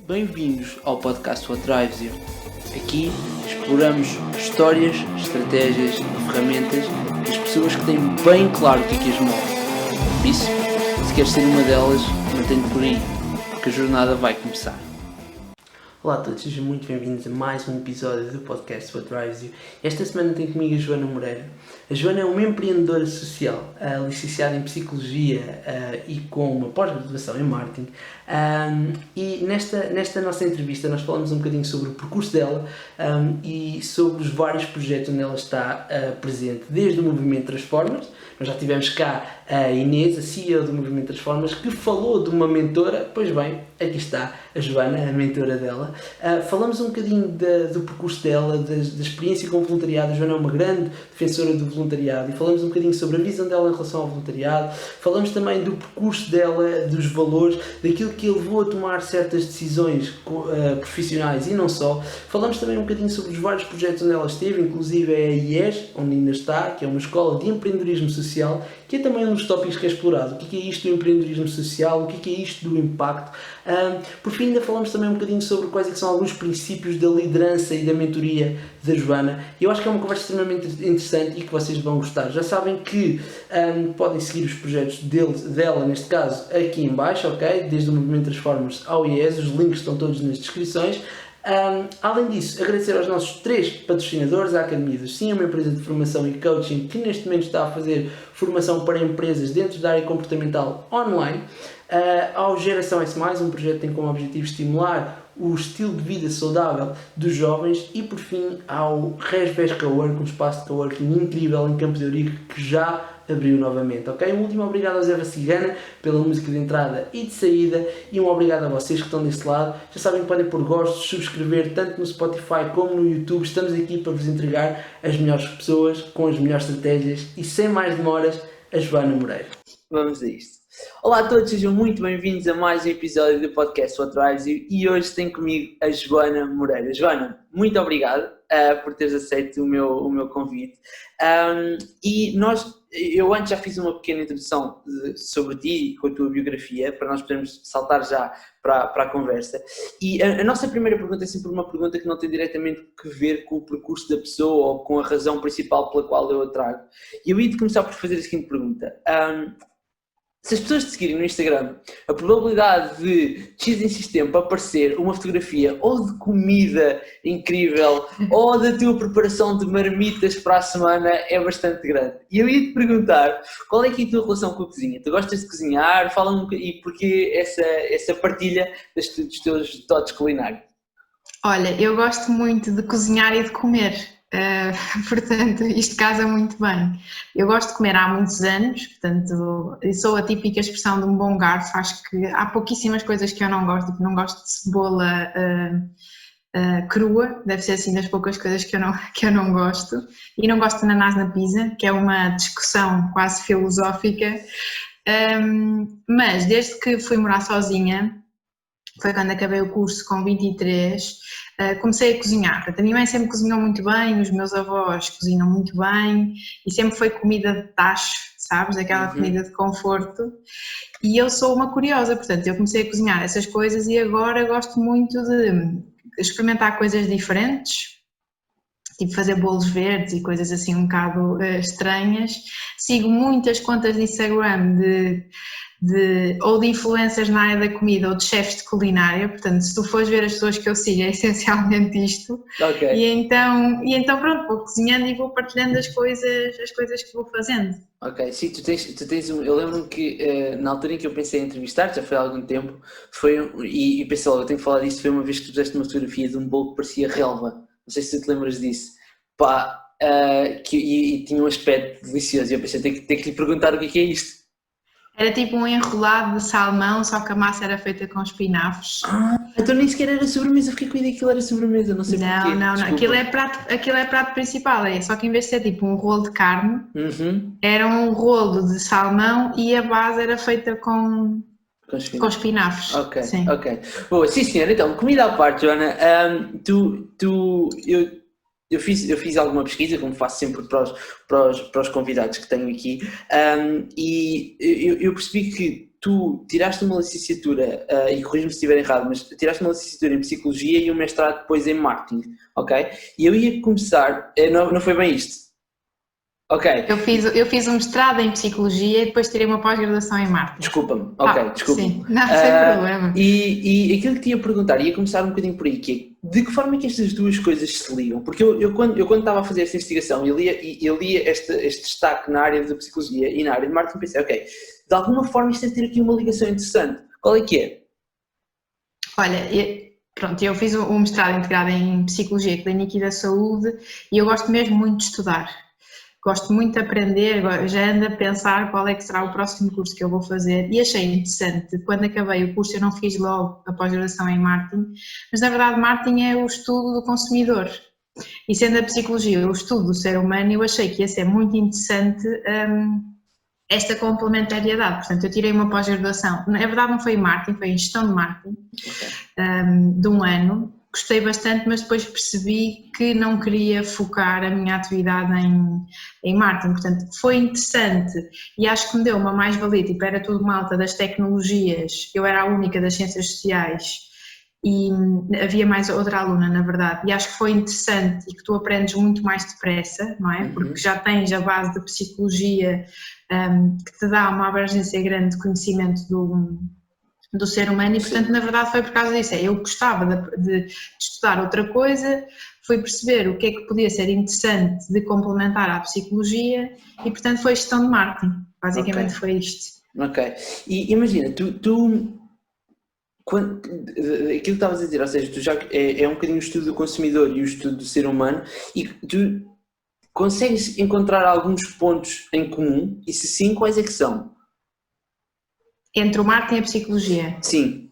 Bem-vindos ao podcast What Drives You. Aqui exploramos histórias, estratégias e ferramentas das pessoas que têm bem claro o que as move. Por isso, se queres ser uma delas, mantém-te por aí, porque a jornada vai começar. Olá a todos, sejam muito bem-vindos a mais um episódio do podcast What Drives You. Esta semana tenho comigo a Joana Moreira. A Joana é uma empreendedora social, licenciada em Psicologia e com uma pós-graduação em Marketing. E nesta nossa entrevista nós falamos um bocadinho sobre o percurso dela e sobre os vários projetos onde ela está presente, desde o Movimento Transformers. Nós já tivemos cá a Inês, a CEO do Movimento Transformers, que falou de uma mentora. Pois bem, aqui está a Joana, a mentora dela. Falamos um bocadinho do percurso dela, da experiência com o voluntariado. A Joana é uma grande defensora do voluntariado e falamos um bocadinho sobre a visão dela em relação ao voluntariado. Falamos também do percurso dela, dos valores, daquilo que a levou a tomar certas decisões profissionais e não só. Falamos também um bocadinho sobre os vários projetos onde ela esteve, inclusive a IES, onde ainda está, que é uma escola de empreendedorismo social, que é também um dos tópicos que é explorado. O que é isto do empreendedorismo social? O que é isto do impacto? Por fim, ainda falamos também um bocadinho sobre quais é que são alguns princípios da liderança e da mentoria da Joana. Eu acho que é uma conversa extremamente interessante e que vocês vão gostar. Já sabem que podem seguir os projetos dela, neste caso, aqui em baixo, ok? Desde o Movimento Transformers ao IES, os links estão todos nas descrições. Além disso, agradecer aos nossos 3 patrocinadores, a Academia do Sim, uma empresa de formação e coaching que neste momento está a fazer formação para empresas dentro da área comportamental online, ao Geração S+, um projeto que tem como objetivo estimular o estilo de vida saudável dos jovens, e por fim ao Resves Cowork, um espaço de coworking incrível em Campos de Ourique que já abriu novamente, ok? Um último obrigado ao Zé Cigana pela música de entrada e de saída, e um obrigado a vocês que estão desse lado. Já sabem que podem pôr gostos, subscrever tanto no Spotify como no YouTube. Estamos aqui para vos entregar as melhores pessoas com as melhores estratégias, e sem mais demoras, a Joana Moreira. Vamos a isto. Olá a todos, sejam muito bem-vindos a mais um episódio do podcast What Drives You, e hoje tenho comigo a Joana Moreira. Joana, muito obrigado por teres aceito o meu convite. Eu antes já fiz uma pequena introdução sobre ti e com a tua biografia, para nós podermos saltar já para a conversa. E a nossa primeira pergunta é sempre uma pergunta que não tem diretamente que ver com o percurso da pessoa ou com a razão principal pela qual eu a trago. E eu ia começar por fazer a seguinte pergunta. Se as pessoas te seguirem no Instagram, a probabilidade de X em X tempo aparecer uma fotografia ou de comida incrível ou da tua preparação de marmitas para a semana é bastante grande. E eu ia te perguntar, qual é que é a tua relação com a cozinha? Tu gostas de cozinhar? Fala-me um bocadinho, e porquê essa partilha dos teus dotes culinários? Olha, eu gosto muito de cozinhar e de comer. Portanto, isto casa muito bem. Eu gosto de comer há muitos anos, portanto, sou a típica expressão de um bom garfo. Acho que há pouquíssimas coisas que eu não gosto, tipo, não gosto de cebola crua, deve ser assim das poucas coisas que eu não gosto, e não gosto de ananás na pizza, que é uma discussão quase filosófica, mas desde que fui morar sozinha, foi quando acabei o curso com 23, comecei a cozinhar. Portanto, a minha mãe sempre cozinhou muito bem, os meus avós cozinham muito bem e sempre foi comida de tacho, sabes, aquela comida de conforto. E eu sou uma curiosa, portanto, eu comecei a cozinhar essas coisas e agora gosto muito de experimentar coisas diferentes, tipo fazer bolos verdes e coisas assim um bocado estranhas. Sigo muitas contas de Instagram ou de influencers na área da comida ou de chefes de culinária, portanto, se tu fores ver as pessoas que eu sigo é essencialmente isto. Okay. E então pronto, vou cozinhando e vou partilhando as coisas que vou fazendo. Ok, sim, tu tens eu lembro-me que na altura em que eu pensei em entrevistar, já foi há algum tempo, e pensei logo, eu tenho que falar disto, foi uma vez que tu fizeste uma fotografia de um bolo que parecia relva, não sei se tu te lembras disso, pá, e tinha um aspecto delicioso, e eu pensei, tenho que lhe perguntar o que é isto. Era tipo um enrolado de salmão, só que a massa era feita com espinafres. Então nem sequer era sobremesa, fiquei com a ideia que aquilo era sobremesa, não sei porquê. Não, aquilo é prato principal, só que em vez de ser tipo um rolo de carne, era um rolo de salmão e a base era feita com espinafres. Ok, sim. Ok. Boa, sim senhora, então, comida à parte, Joana, eu fiz alguma pesquisa, como faço sempre para os convidados que tenho aqui, e eu percebi que tu tiraste uma licenciatura, e corrige-me se estiver errado, mas tiraste uma licenciatura em Psicologia e um mestrado depois em Marketing, ok? E eu ia começar, não foi bem isto, ok? Eu fiz um mestrado em Psicologia e depois tirei uma pós-graduação em Marketing. Desculpa-me, ok, desculpa-me. Sim, não, sem problema. E aquilo que te ia perguntar, ia começar um bocadinho por aí, que é, de que forma é que estas duas coisas se ligam? Porque eu quando estava a fazer esta investigação, eu lia este destaque na área da Psicologia e na área de Marketing, pensei, ok, de alguma forma isto deve ter aqui uma ligação interessante. Qual é que é? Olha, pronto, eu fiz um mestrado integrado em Psicologia Clínica e da Saúde e eu gosto mesmo muito de estudar. Gosto muito de aprender, já ando a pensar qual é que será o próximo curso que eu vou fazer e achei interessante, quando acabei o curso eu não fiz logo a pós-graduação em Marketing, mas na verdade Marketing é o estudo do consumidor e sendo a Psicologia o estudo do ser humano, eu achei que ia ser muito interessante esta complementariedade, portanto eu tirei uma pós-graduação, na verdade não foi em Marketing, foi em Gestão de Marketing, de um ano. Gostei bastante, mas depois percebi que não queria focar a minha atividade em marketing, portanto foi interessante e acho que me deu uma mais-valia, tipo, era tudo malta das tecnologias, eu era a única das ciências sociais e havia mais outra aluna na verdade e acho que foi interessante e que tu aprendes muito mais depressa, não é? Porque já tens a base de psicologia que te dá uma abrangência grande de conhecimento do ser humano e portanto na verdade foi por causa disso, eu gostava de estudar outra coisa, fui perceber o que é que podia ser interessante de complementar à psicologia e portanto foi gestão de marketing, basicamente foi isto. Ok, e imagina, aquilo que estavas a dizer, ou seja, tu já é um bocadinho o estudo do consumidor e o estudo do ser humano e tu consegues encontrar alguns pontos em comum e se sim, quais é que são? Entre o marketing e a psicologia? Sim.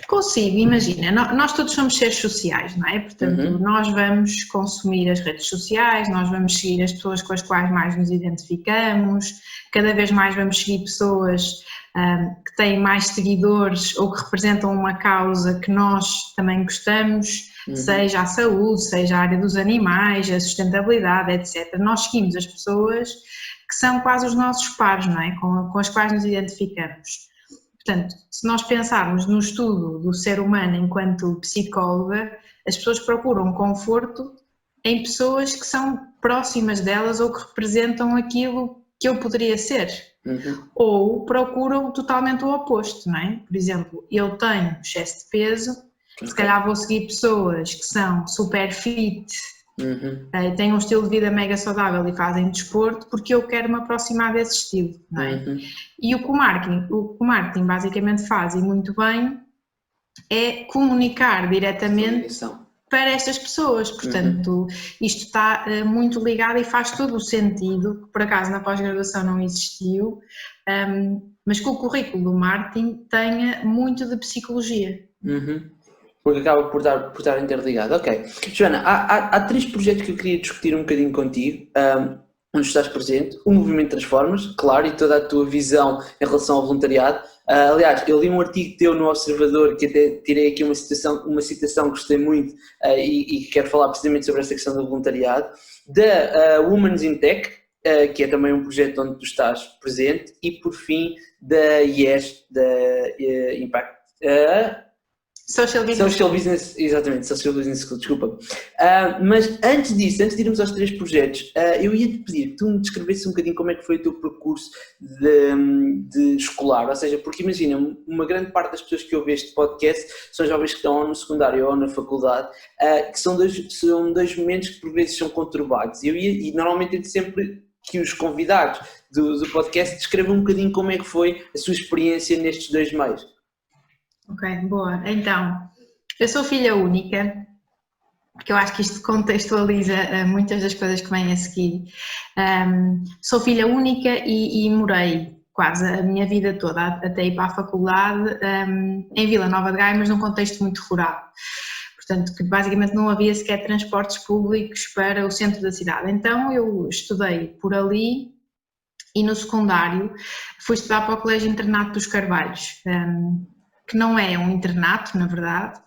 Consigo, imagina, nós todos somos seres sociais, não é? Portanto, nós vamos consumir as redes sociais, nós vamos seguir as pessoas com as quais mais nos identificamos, cada vez mais vamos seguir pessoas que têm mais seguidores ou que representam uma causa que nós também gostamos, seja a saúde, seja a área dos animais, a sustentabilidade, etc. Nós seguimos as pessoas que são quase os nossos pares, não é? Com as quais nos identificamos. Portanto, se nós pensarmos no estudo do ser humano enquanto psicóloga, as pessoas procuram conforto em pessoas que são próximas delas ou que representam aquilo que eu poderia ser. Ou procuram totalmente o oposto, não é? Por exemplo, eu tenho excesso de peso, se calhar vou seguir pessoas que são super fit, têm um estilo de vida mega saudável e fazem desporto porque eu quero me aproximar desse estilo, não é? E o que o marketing basicamente faz e muito bem é comunicar diretamente para estas pessoas, portanto isto está muito ligado e faz todo o sentido, que por acaso na pós-graduação não existiu, mas que o currículo do marketing tenha muito de psicologia. Porque acaba por estar interligado. Ok. Joana, há 3 projetos que eu queria discutir um bocadinho contigo, onde estás presente. O Movimento Transformas, claro, e toda a tua visão em relação ao voluntariado. Aliás, eu li um artigo teu no Observador que até tirei aqui uma citação que gostei muito e quero falar precisamente sobre esta questão do voluntariado. Da Women's in Tech, que é também um projeto onde tu estás presente. E por fim, da IES, da Impact... Social Business, exatamente, Social Business School, desculpa. Mas antes disso, antes de irmos aos 3 projetos, eu ia-te pedir que tu me descrevesse um bocadinho como é que foi o teu percurso de escolar, ou seja, porque imagina, uma grande parte das pessoas que ouvem este podcast são jovens que estão ou no secundário ou na faculdade, que são dois momentos que por vezes são conturbados. E normalmente eu digo sempre que os convidados do podcast descrevam um bocadinho como é que foi a sua experiência nestes 2 meios. Ok, boa. Então, eu sou filha única, porque eu acho que isto contextualiza muitas das coisas que vêm a seguir. Sou filha única e morei quase a minha vida toda, até ir para a faculdade, em Vila Nova de Gaia, mas num contexto muito rural. Portanto, que basicamente não havia sequer transportes públicos para o centro da cidade. Então, eu estudei por ali e no secundário fui estudar para o Colégio Internato dos Carvalhos. que não é um internato, na verdade,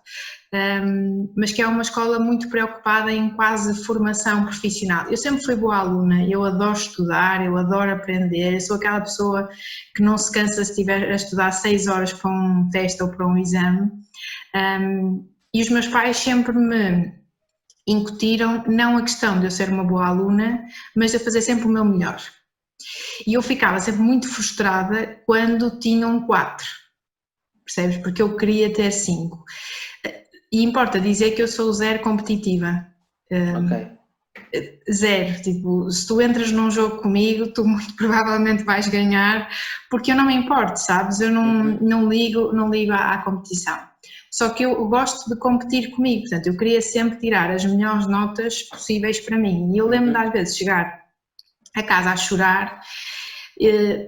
mas que é uma escola muito preocupada em quase formação profissional. Eu sempre fui boa aluna, eu adoro estudar, eu adoro aprender, eu sou aquela pessoa que não se cansa se estiver a estudar 6 horas para um teste ou para um exame, e os meus pais sempre me incutiram não a questão de eu ser uma boa aluna, mas de eu fazer sempre o meu melhor. E eu ficava sempre muito frustrada quando tinham 4, percebes? Porque eu queria ter 5. E importa dizer que eu sou zero competitiva. Zero, tipo, se tu entras num jogo comigo, tu muito provavelmente vais ganhar, porque eu não me importo, sabes? Eu não ligo à competição. Só que eu gosto de competir comigo, portanto, eu queria sempre tirar as melhores notas possíveis para mim. E eu lembro-me de às vezes chegar a casa a chorar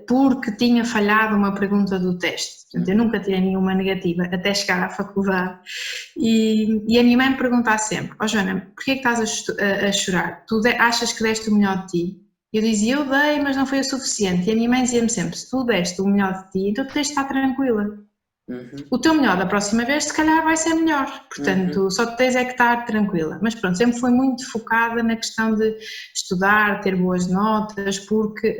porque tinha falhado uma pergunta do teste. Portanto, eu nunca tirei nenhuma negativa até chegar à faculdade. E a minha mãe me perguntava sempre: Joana, porquê é que estás a chorar? Tu achas que deste o melhor de ti? Eu dizia: eu dei, mas não foi o suficiente. E a minha mãe dizia-me sempre: se tu deste o melhor de ti, então tu tens de estar tranquila. O teu melhor da próxima vez se calhar vai ser melhor, portanto só tu tens é que estar tranquila. Mas pronto, sempre foi muito focada na questão de estudar, ter boas notas, porque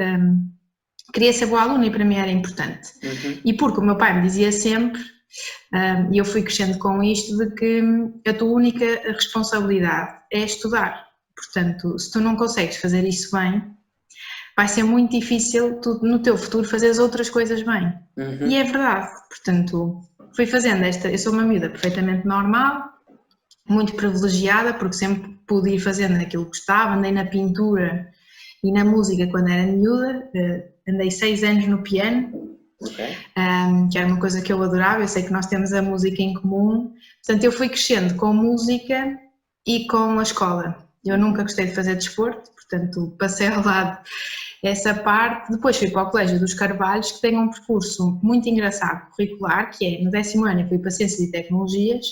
queria ser boa aluna e para mim era importante. E porque o meu pai me dizia sempre, e eu fui crescendo com isto, de que a tua única responsabilidade é estudar. Portanto, se tu não consegues fazer isso bem, vai ser muito difícil tu, no teu futuro, fazeres outras coisas bem. E é verdade. Portanto, fui fazendo eu sou uma miúda perfeitamente normal, muito privilegiada, porque sempre pude ir fazendo aquilo que gostava, andei na pintura e na música quando era miúda, andei 6 anos no piano, que era uma coisa que eu adorava, eu sei que nós temos a música em comum, portanto eu fui crescendo com música e com a escola. Eu nunca gostei de fazer desporto, portanto passei ao lado essa parte. Depois fui para o Colégio dos Carvalhos, que tem um percurso muito engraçado curricular, que é no 10º ano eu fui para Ciências e Tecnologias,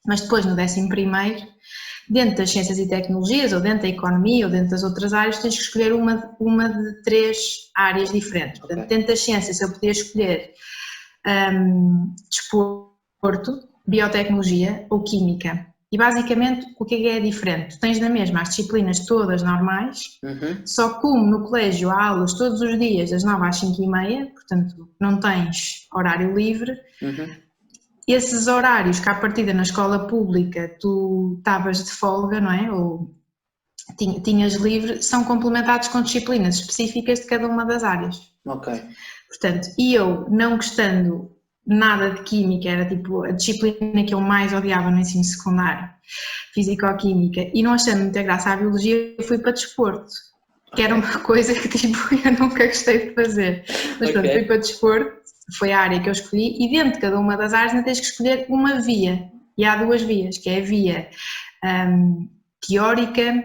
mas depois no 11º, dentro das Ciências e Tecnologias, ou dentro da Economia, ou dentro das outras áreas, tens que escolher uma de 3 áreas diferentes. Portanto, dentro das Ciências eu podia escolher desporto, biotecnologia ou química. E basicamente o que é diferente? Tu tens na mesma as disciplinas todas normais, só que como no colégio há aulas todos os dias das 9 às 5h30, portanto não tens horário livre, esses horários que à partida na escola pública tu estavas de folga, não é? Ou tinhas livre, são complementados com disciplinas específicas de cada uma das áreas. Portanto, e eu não gostando nada de química, era tipo a disciplina que eu mais odiava no ensino secundário, físico-química, e não achando muita graça à biologia, eu fui para desporto, que era uma coisa que tipo eu nunca gostei de fazer. Mas pronto, fui para desporto, foi a área que eu escolhi, e dentro de cada uma das áreas ainda tens que escolher uma via, e há 2 vias, que é a via teórica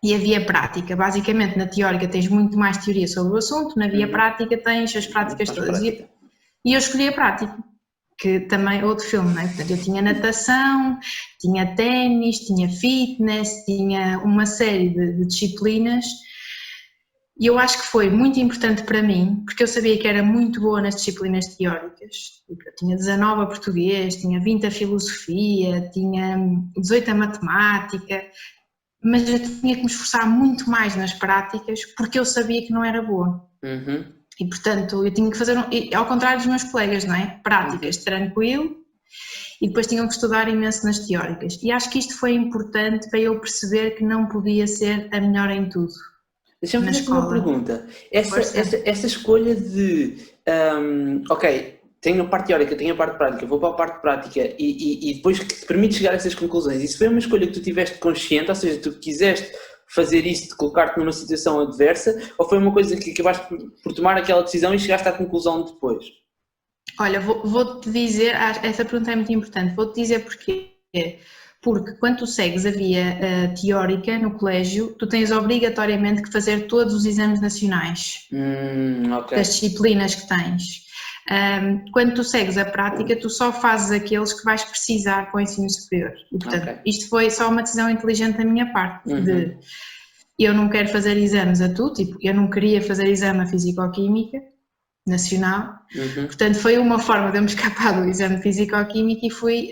e a via prática. Basicamente na teórica tens muito mais teoria sobre o assunto, na via prática tens as práticas todas. E eu escolhi a prática, que também é outro filme, não é? Portanto, eu tinha natação, tinha ténis, tinha fitness, tinha uma série de disciplinas, e eu acho que foi muito importante para mim, porque eu sabia que era muito boa nas disciplinas teóricas. Eu tinha 19 a português, tinha 20 a filosofia, tinha 18 a matemática, mas eu tinha que me esforçar muito mais nas práticas, porque eu sabia que não era boa. E portanto eu tinha que fazer, ao contrário dos meus colegas, não é? Práticas, tranquilo, e depois tinham que estudar imenso nas teóricas. E acho que isto foi importante para eu perceber que não podia ser a melhor em tudo. Deixa-me fazer uma pergunta. Essa escolha de, tenho a parte teórica, tenho a parte prática, vou para a parte prática e depois que te permite chegar a essas conclusões, isso foi uma escolha que tu tiveste consciente, ou seja, tu quiseste fazer isso de colocar-te numa situação adversa, ou foi uma coisa que acabaste por tomar aquela decisão e chegaste à conclusão depois? Olha, vou-te dizer, essa pergunta é muito importante, vou-te dizer porquê. Porque quando tu segues a via teórica no colégio, tu tens obrigatoriamente que fazer todos os exames nacionais das disciplinas que tens. Quando tu segues a prática, tu só fazes aqueles que vais precisar para o ensino superior. E, portanto, isto foi só uma decisão inteligente da minha parte, de eu não quero fazer exames a tudo, tipo, eu não queria fazer exame a físico-química, nacional. Portanto, foi uma forma de eu me escapar do exame de Físico-Química e fui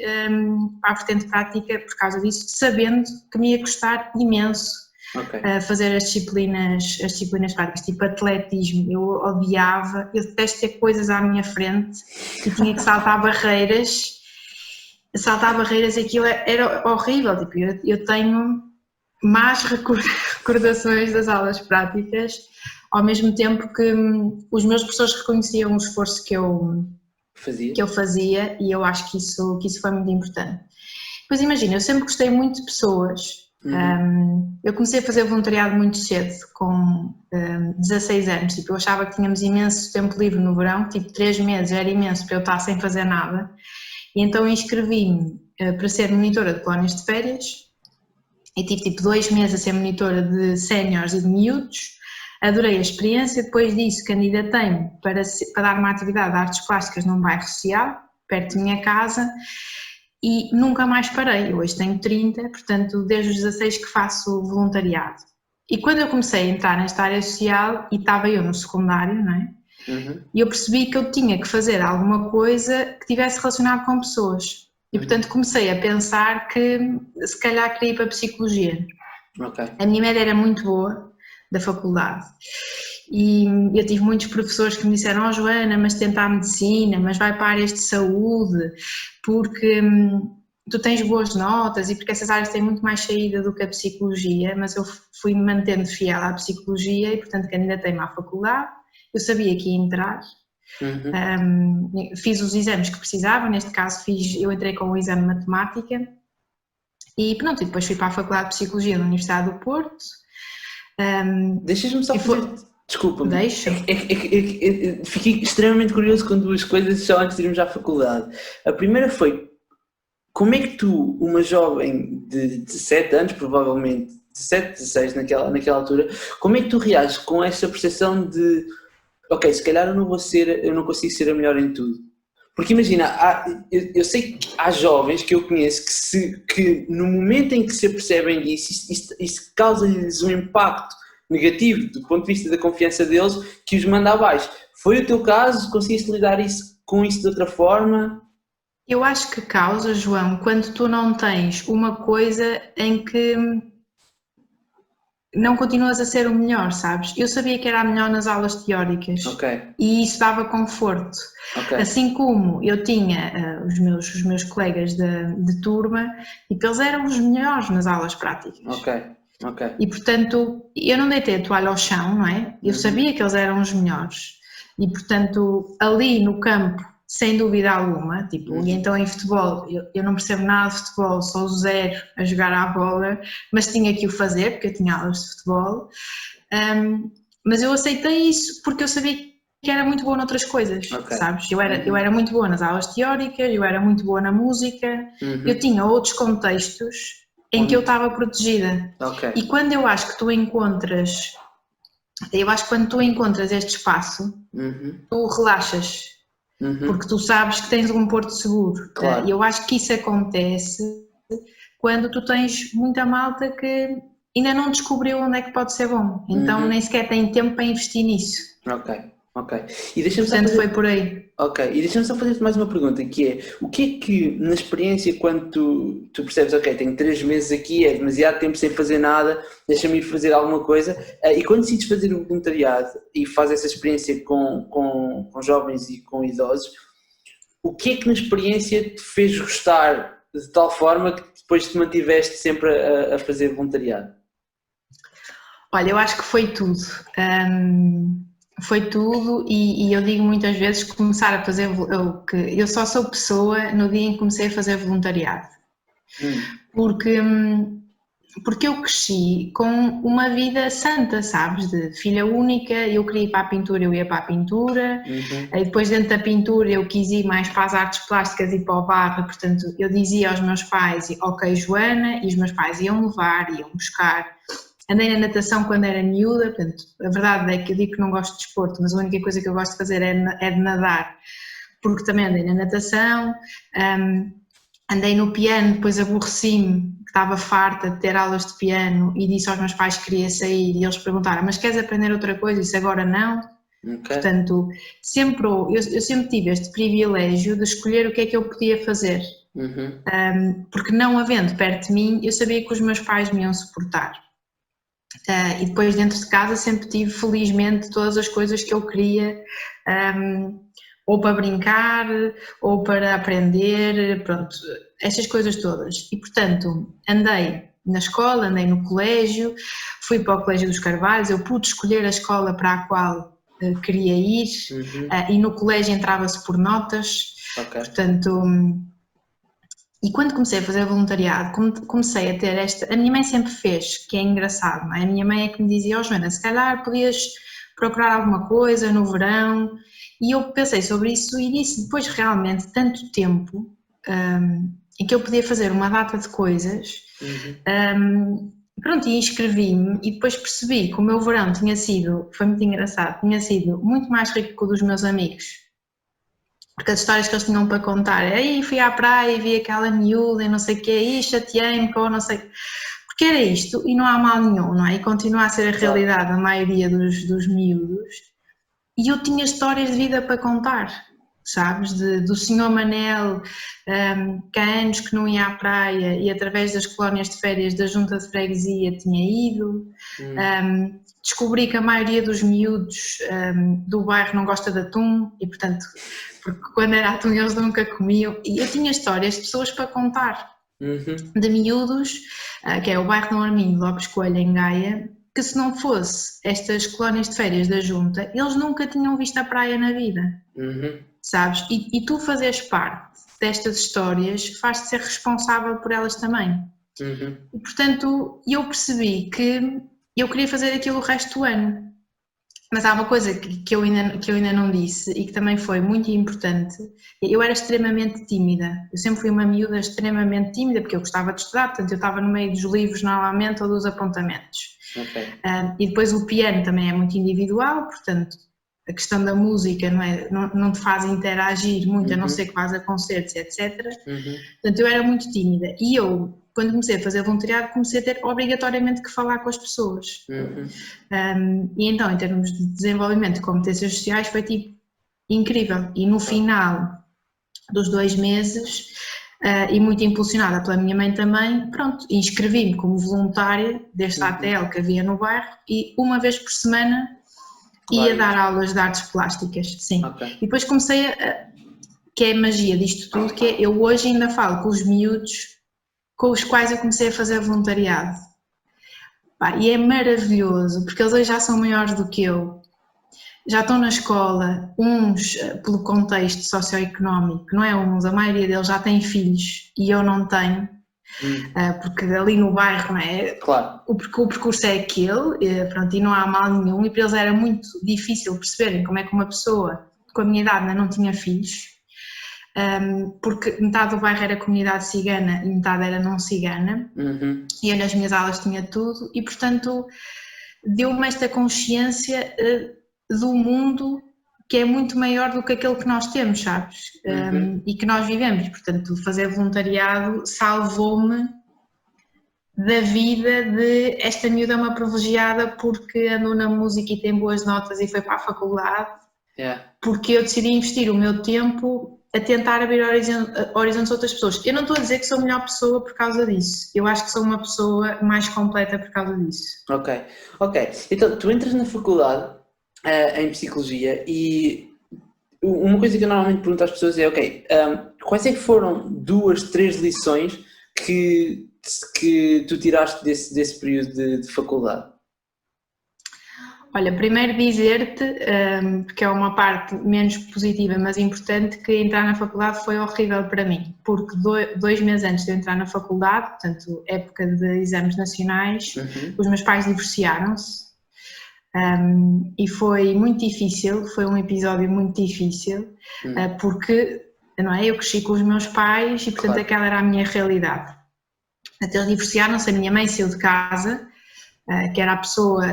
para a vertente prática por causa disso, sabendo que me ia custar imenso fazer as disciplinas práticas, tipo atletismo. Eu odiava, eu detesto ter coisas à minha frente e tinha que saltar barreiras. Aquilo era horrível, tipo, eu tenho más recordações das aulas práticas, ao mesmo tempo que os meus professores reconheciam o esforço que eu fazia e eu acho que isso foi muito importante. Pois imagina, eu sempre gostei muito de pessoas. Eu comecei a fazer voluntariado muito cedo, com 16 anos, tipo, eu achava que tínhamos imenso tempo livre no verão, tipo 3 meses era imenso para eu estar sem fazer nada, e então inscrevi-me para ser monitora de colónias de férias e tive tipo 2 meses a ser monitora de séniores e de miúdos. Adorei a experiência, depois disso candidatei-me para dar uma atividade de artes plásticas num bairro social, perto da minha casa, e nunca mais parei. Eu hoje tenho 30, portanto desde os 16 que faço voluntariado. E quando eu comecei a entrar nesta área social, e estava eu no secundário, não é? E eu percebi que eu tinha que fazer alguma coisa que tivesse relacionado com pessoas. E portanto comecei a pensar que se calhar queria ir para a psicologia. A minha média era muito boa da faculdade e eu tive muitos professores que me disseram: Joana, mas tenta a medicina, mas vai para áreas de saúde porque tu tens boas notas e porque essas áreas têm muito mais saída do que a psicologia. Mas eu fui me mantendo fiel à psicologia e portanto candidatei-me à faculdade. Eu sabia que ia entrar. Fiz os exames que precisava, neste caso eu entrei com o exame de matemática e pronto, e depois fui para a Faculdade de Psicologia da Universidade do Porto. Deixas-me só fazer... Desculpa-me. Deixa. Fiquei extremamente curioso com 2 coisas só antes de irmos à faculdade. A primeira foi, como é que tu, uma jovem de 17 anos, provavelmente, 17, 16 naquela altura, como é que tu reages com essa percepção de ok, se calhar eu não consigo ser a melhor em tudo? Porque imagina, eu sei que há jovens que eu conheço que no momento em que se apercebem disso, isso causa-lhes um impacto negativo do ponto de vista da confiança deles que os manda abaixo. Foi o teu caso? Conseguiste lidar com isso de outra forma? Eu acho que causa, João, quando tu não tens uma coisa em que não continuas a ser o melhor, sabes? Eu sabia que era a melhor nas aulas teóricas e isso dava conforto. Assim como eu tinha os meus colegas de turma e que eles eram os melhores nas aulas práticas. E portanto, eu não deitei a toalha ao chão, não é? Eu sabia que eles eram os melhores e portanto, ali no campo, sem dúvida alguma, tipo, e então em futebol, eu não percebo nada de futebol, sou zero a jogar à bola, mas tinha que o fazer porque eu tinha aulas de futebol, mas eu aceitei isso porque eu sabia que era muito boa noutras coisas, sabes? Eu era muito boa nas aulas teóricas, eu era muito boa na música, eu tinha outros contextos em que eu estava protegida. E quando eu acho que quando tu encontras este espaço, tu relaxas. Porque tu sabes que tens um porto seguro. E eu acho que isso acontece quando tu tens muita malta que ainda não descobriu onde é que pode ser bom, então nem sequer tem tempo para investir nisso. E deixa-me só foi por aí. E deixa-me só fazer-te mais uma pergunta, que é, o que é que na experiência quando tu percebes, ok, tenho 3 meses aqui, é demasiado tempo sem fazer nada, deixa-me ir fazer alguma coisa, e quando decides fazer o voluntariado e fazes essa experiência com jovens e com idosos, o que é que na experiência te fez gostar de tal forma que depois te mantiveste sempre a fazer voluntariado? Olha, eu acho que foi tudo. Foi tudo e eu digo muitas vezes que começar a fazer, eu só sou pessoa no dia em que comecei a fazer voluntariado, porque eu cresci com uma vida santa, sabes, de filha única, eu queria ir para a pintura, eu ia para a pintura, e depois dentro da pintura eu quis ir mais para as artes plásticas e para o barro, portanto eu dizia aos meus pais, ok Joana, e os meus pais iam levar, iam buscar. Andei na natação quando era miúda, portanto, a verdade é que eu digo que não gosto de desporto, mas a única coisa que eu gosto de fazer é de nadar, porque também andei na natação, andei no piano, depois aborreci-me, que estava farta de ter aulas de piano e disse aos meus pais que queria sair e eles perguntaram, mas queres aprender outra coisa? E disse, agora não, Portanto, eu sempre tive este privilégio de escolher o que é que eu podia fazer. Porque não havendo perto de mim, eu sabia que os meus pais me iam suportar. E depois dentro de casa sempre tive, felizmente, todas as coisas que eu queria, ou para brincar, ou para aprender, pronto, estas coisas todas. E portanto, andei na escola, andei no colégio, fui para o Colégio dos Carvalhos, eu pude escolher a escola para a qual queria ir, e no colégio entrava-se por notas, portanto... E quando comecei a fazer voluntariado, comecei a ter a minha mãe sempre fez, que é engraçado, não é? A minha mãe é que me dizia, Joana, se calhar podias procurar alguma coisa no verão, e eu pensei sobre isso e disse, depois realmente tanto tempo em que eu podia fazer uma data de coisas, pronto, e inscrevi-me e depois percebi que o meu verão foi muito engraçado, tinha sido muito mais rico que o dos meus amigos. Porque as histórias que eles tinham para contar, aí fui à praia e vi aquela miúda e não sei o quê, e chateei-me com não sei... Porque era isto e não há mal nenhum, não é? E continua a ser a realidade da maioria dos miúdos. E eu tinha histórias de vida para contar, sabes? Do senhor Manel, que há anos que não ia à praia e através das colónias de férias da junta de freguesia tinha ido. Descobri que a maioria dos miúdos do bairro não gosta de atum e, portanto, porque quando era atum eles nunca comiam. E eu tinha histórias de pessoas para contar, de miúdos, que é o bairro Dom Armindo Lopes Coelho, em Gaia, que se não fosse estas colónias de férias da junta, eles nunca tinham visto a praia na vida, sabes? E tu fazeres parte destas histórias faz-te ser responsável por elas também. E, portanto, eu percebi que eu queria fazer aquilo o resto do ano. Mas há uma coisa que eu ainda não disse e que também foi muito importante. Eu era extremamente tímida. Eu sempre fui uma miúda extremamente tímida porque eu gostava de estudar, portanto eu estava no meio dos livros normalmente ou dos apontamentos. E depois o piano também é muito individual, portanto a questão da música não te faz interagir muito, a não ser que vás a concertos, etc. Portanto eu era muito tímida e eu, quando comecei a fazer voluntariado, comecei a ter obrigatoriamente que falar com as pessoas. E então, em termos de desenvolvimento de competências sociais, foi tipo incrível. E no final dos 2 meses, e muito impulsionada pela minha mãe também, pronto, inscrevi-me como voluntária deste ATL que havia no bairro e uma vez por semana ia dar aulas de artes plásticas, sim. E depois comecei que é a magia disto tudo, que é, eu hoje ainda falo com os miúdos com os quais eu comecei a fazer voluntariado. E é maravilhoso, porque eles hoje já são maiores do que eu, já estão na escola, uns pelo contexto socioeconómico, não é uns, a maioria deles já têm filhos e eu não tenho, porque ali no bairro, não é? Claro. O percurso é aquele, pronto, e não há mal nenhum, e para eles era muito difícil perceberem como é que uma pessoa com a minha idade ainda não tinha filhos, porque metade do bairro era comunidade cigana e metade era não cigana, e eu nas minhas aulas tinha tudo, e portanto deu-me esta consciência do mundo que é muito maior do que aquele que nós temos, sabes? E que nós vivemos, portanto fazer voluntariado salvou-me da vida de esta miúda é uma privilegiada porque andou na música e tem boas notas e foi para a faculdade, porque eu decidi investir o meu tempo a tentar abrir horizontes a outras pessoas. Eu não estou a dizer que sou a melhor pessoa por causa disso, eu acho que sou uma pessoa mais completa por causa disso. Ok. Então, tu entras na faculdade em Psicologia e uma coisa que eu normalmente pergunto às pessoas é, quais é que foram 2, 3 lições que tu tiraste desse período de faculdade? Olha, primeiro dizer-te, porque é uma parte menos positiva, mas importante, que entrar na faculdade foi horrível para mim, porque 2 meses antes de eu entrar na faculdade, portanto, época de exames nacionais, os meus pais divorciaram-se, e foi muito difícil, foi um episódio muito difícil, porque, não é, eu cresci com os meus pais e, portanto, aquela era a minha realidade. Até eles divorciaram-se, a minha mãe saiu de casa, que era a pessoa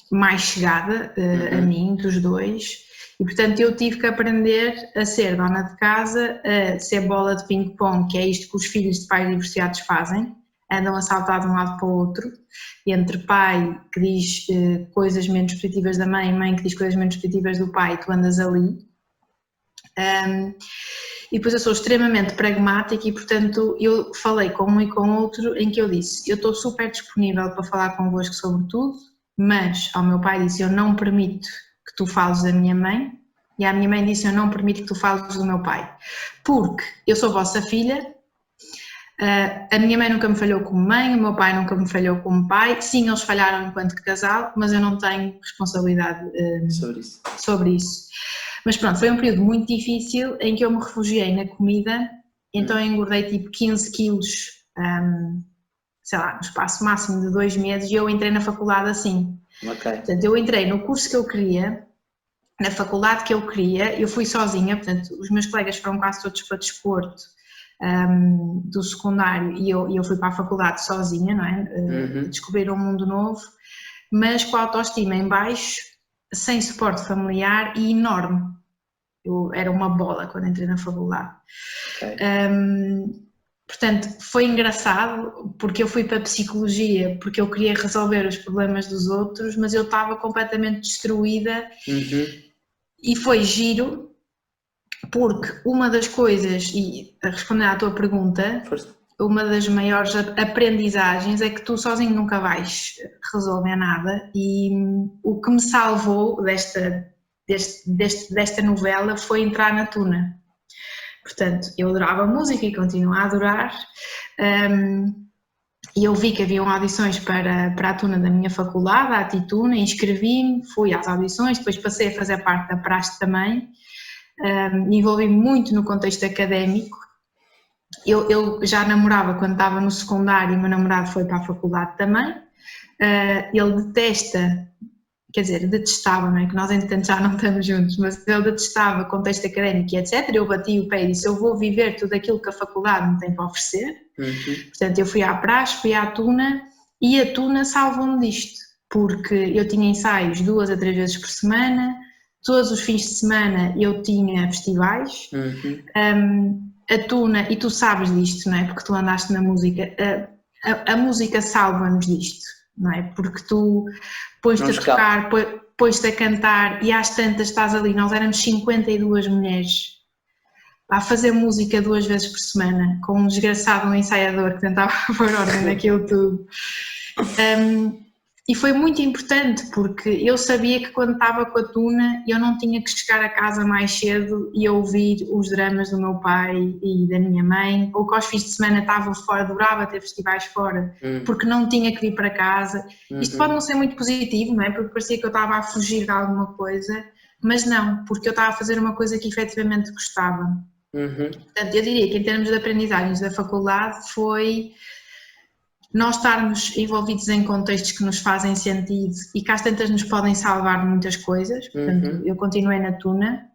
mais chegada a mim, dos dois, e portanto eu tive que aprender a ser dona de casa, a ser bola de ping-pong, que é isto que os filhos de pais divorciados fazem, andam a saltar de um lado para o outro, entre pai que diz coisas menos positivas da mãe, mãe que diz coisas menos positivas do pai, tu andas ali. E depois eu sou extremamente pragmática e, portanto, eu falei com um e com outro em que eu disse, eu estou super disponível para falar convosco sobre tudo, mas ao meu pai disse, eu não permito que tu fales da minha mãe, e à minha mãe disse, eu não permito que tu fales do meu pai, porque eu sou vossa filha, a minha mãe nunca me falhou como mãe, o meu pai nunca me falhou como pai, sim, eles falharam enquanto casal, mas eu não tenho responsabilidade sobre isso. Mas pronto, foi um período muito difícil em que eu me refugiei na comida, então eu engordei tipo 15 quilos, sei lá, no espaço máximo de 2 meses, e eu entrei na faculdade assim. Portanto, eu entrei no curso que eu queria, na faculdade que eu queria, eu fui sozinha, portanto, os meus colegas foram quase todos para desporto do secundário e eu fui para a faculdade sozinha, não é? Descobrir um mundo novo, mas com a autoestima em baixo, sem suporte familiar e enorme. Eu era uma bola quando entrei na faculdade. Portanto, foi engraçado porque eu fui para a psicologia porque eu queria resolver os problemas dos outros, mas eu estava completamente destruída e foi giro porque uma das coisas, e a responder à tua pergunta, uma das maiores aprendizagens é que tu sozinho nunca vais resolver nada, e o que me salvou desta novela foi entrar na Tuna. Portanto, eu adorava música e continuo a adorar, e eu vi que haviam audições para a Tuna da minha faculdade, a Atituna, inscrevi-me, fui às audições, depois passei a fazer parte da praxe também, envolvi-me muito no contexto académico. Eu já namorava quando estava no secundário e o meu namorado foi para a faculdade também. Ele detesta, quer dizer, detestava, não é? Que nós entretanto já não estamos juntos, mas ele detestava contexto académico e etc. Eu bati o pé e disse, eu vou viver tudo aquilo que a faculdade me tem para oferecer. Portanto, eu fui à praxe, fui à Tuna, e a Tuna salvou-me disto, porque eu tinha ensaios 2 a 3 vezes por semana, todos os fins de semana eu tinha festivais. A Tuna, e tu sabes disto, não é? Porque tu andaste na música, a música salva-nos disto, não é? Porque tu pões-te a tocar, pões-te a cantar e às tantas estás ali, nós éramos 52 mulheres a fazer música 2 vezes por semana, com um desgraçado ensaiador que tentava pôr ordem naquilo tudo. E foi muito importante porque eu sabia que quando estava com a Tuna eu não tinha que chegar a casa mais cedo e ouvir os dramas do meu pai e da minha mãe, ou que aos fins de semana estava fora, adorava ter festivais fora, porque não tinha que vir para casa. Isto pode não ser muito positivo, não é? Porque parecia que eu estava a fugir de alguma coisa, mas não, porque eu estava a fazer uma coisa que efetivamente gostava. Portanto, eu diria que em termos de aprendizagens da faculdade foi nós estarmos envolvidos em contextos que nos fazem sentido e que às tantas nos podem salvar de muitas coisas. Portanto, eu continuei na Tuna,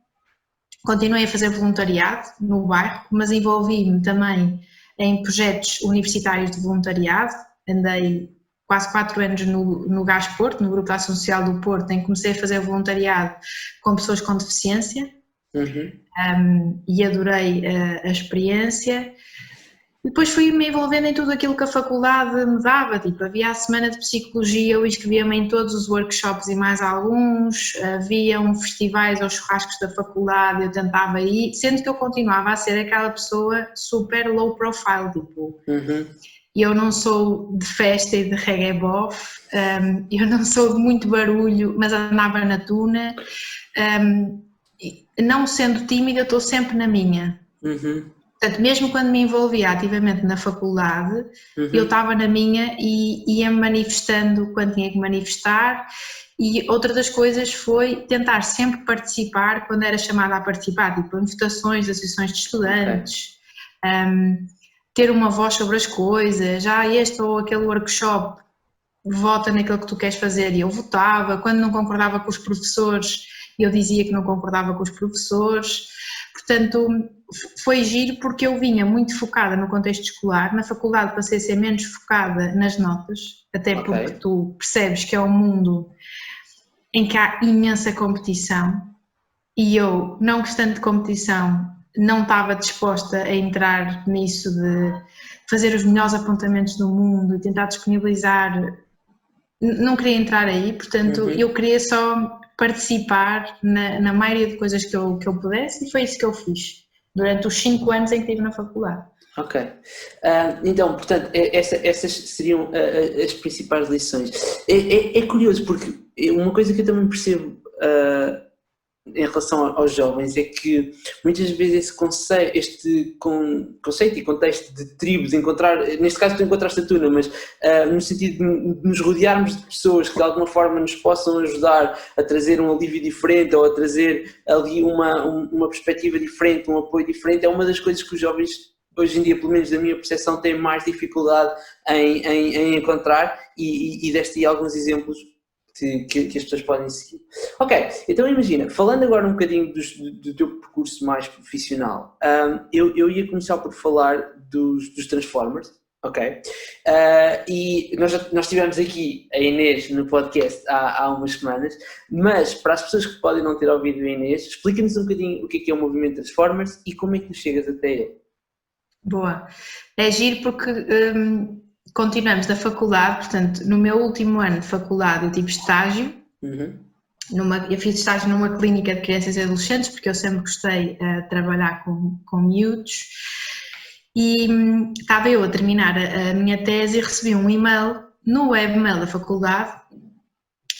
continuei a fazer voluntariado no bairro, mas envolvi-me também em projetos universitários de voluntariado. Andei quase 4 anos no Gás Porto, no Grupo de Ação Social do Porto, em que comecei a fazer voluntariado com pessoas com deficiência. E adorei a experiência. Depois fui-me envolvendo em tudo aquilo que a faculdade me dava, tipo, havia a semana de psicologia, eu inscrevia-me em todos os workshops e mais alguns, haviam festivais ou churrascos da faculdade, eu tentava ir, sendo que eu continuava a ser aquela pessoa super low profile, tipo, eu não sou de festa e de reggae bof, eu não sou de muito barulho, mas andava na Tuna, não sendo tímida, eu estou sempre na minha. Portanto, mesmo quando me envolvia ativamente na faculdade, eu estava na minha e ia-me manifestando quando tinha que manifestar, e outra das coisas foi tentar sempre participar quando era chamada a participar, tipo em votações de associações de estudantes, ter uma voz sobre as coisas, este ou aquele workshop, vota naquilo que tu queres fazer, e eu votava. Quando não concordava com os professores, eu dizia que não concordava com os professores. Portanto, foi giro porque eu vinha muito focada no contexto escolar, na faculdade passei a ser menos focada nas notas, até porque tu percebes que é um mundo em que há imensa competição, e eu, não gostando de competição, não estava disposta a entrar nisso de fazer os melhores apontamentos do mundo e tentar disponibilizar, não queria entrar aí, portanto eu queria só participar na maioria de coisas que eu pudesse, e foi isso que eu fiz durante os 5 anos em que estive na faculdade. Ok. Então, portanto, essas seriam as principais lições. É curioso porque uma coisa que eu também percebo em relação aos jovens é que muitas vezes este conceito e contexto de tribos, neste caso tu encontraste a Tuna, mas no sentido de nos rodearmos de pessoas que de alguma forma nos possam ajudar a trazer um alívio diferente ou a trazer ali uma perspectiva diferente, um apoio diferente, é uma das coisas que os jovens hoje em dia, pelo menos da minha percepção, têm mais dificuldade em encontrar, e deste aí alguns exemplos que as pessoas podem seguir. Ok, então imagina, falando agora um bocadinho do teu percurso mais profissional, eu ia começar por falar dos Transformers, ok? E nós tivemos aqui a Inês no podcast há umas semanas, mas para as pessoas que podem não ter ouvido a Inês, explica-nos um bocadinho o que é o movimento Transformers e como é que tu chegas até ele. Boa, é giro porque continuamos da faculdade, portanto, no meu último ano de faculdade eu tive estágio, eu fiz estágio numa clínica de crianças e adolescentes, porque eu sempre gostei de trabalhar com miúdos, e estava eu a terminar a minha tese e recebi um e-mail no webmail da faculdade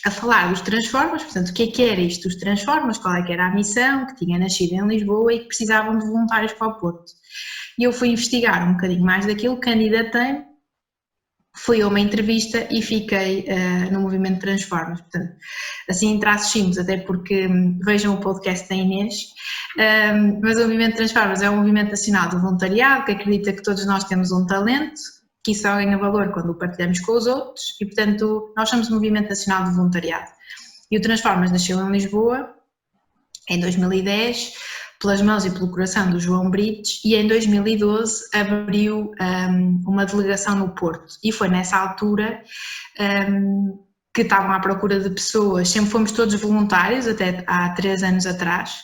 a falar dos Transformers, portanto, o que era isto dos Transformers, qual é que era a missão, que tinha nascido em Lisboa e que precisavam de voluntários para o Porto. E eu fui investigar um bocadinho mais daquilo, candidatei, fui a uma entrevista e fiquei no movimento Transformers. Portanto, assim em traços simples, até porque vejam o podcast da Inês, mas o movimento Transformers é um movimento nacional de voluntariado que acredita que todos nós temos um talento, que isso só ganha valor quando o partilhamos com os outros, e portanto nós somos um movimento nacional de voluntariado. E o Transformers nasceu em Lisboa em 2010, pelas mãos e pelo coração do João Brites, e em 2012 abriu uma delegação no Porto, e foi nessa altura que estavam à procura de pessoas, sempre fomos todos voluntários, até há 3 anos atrás,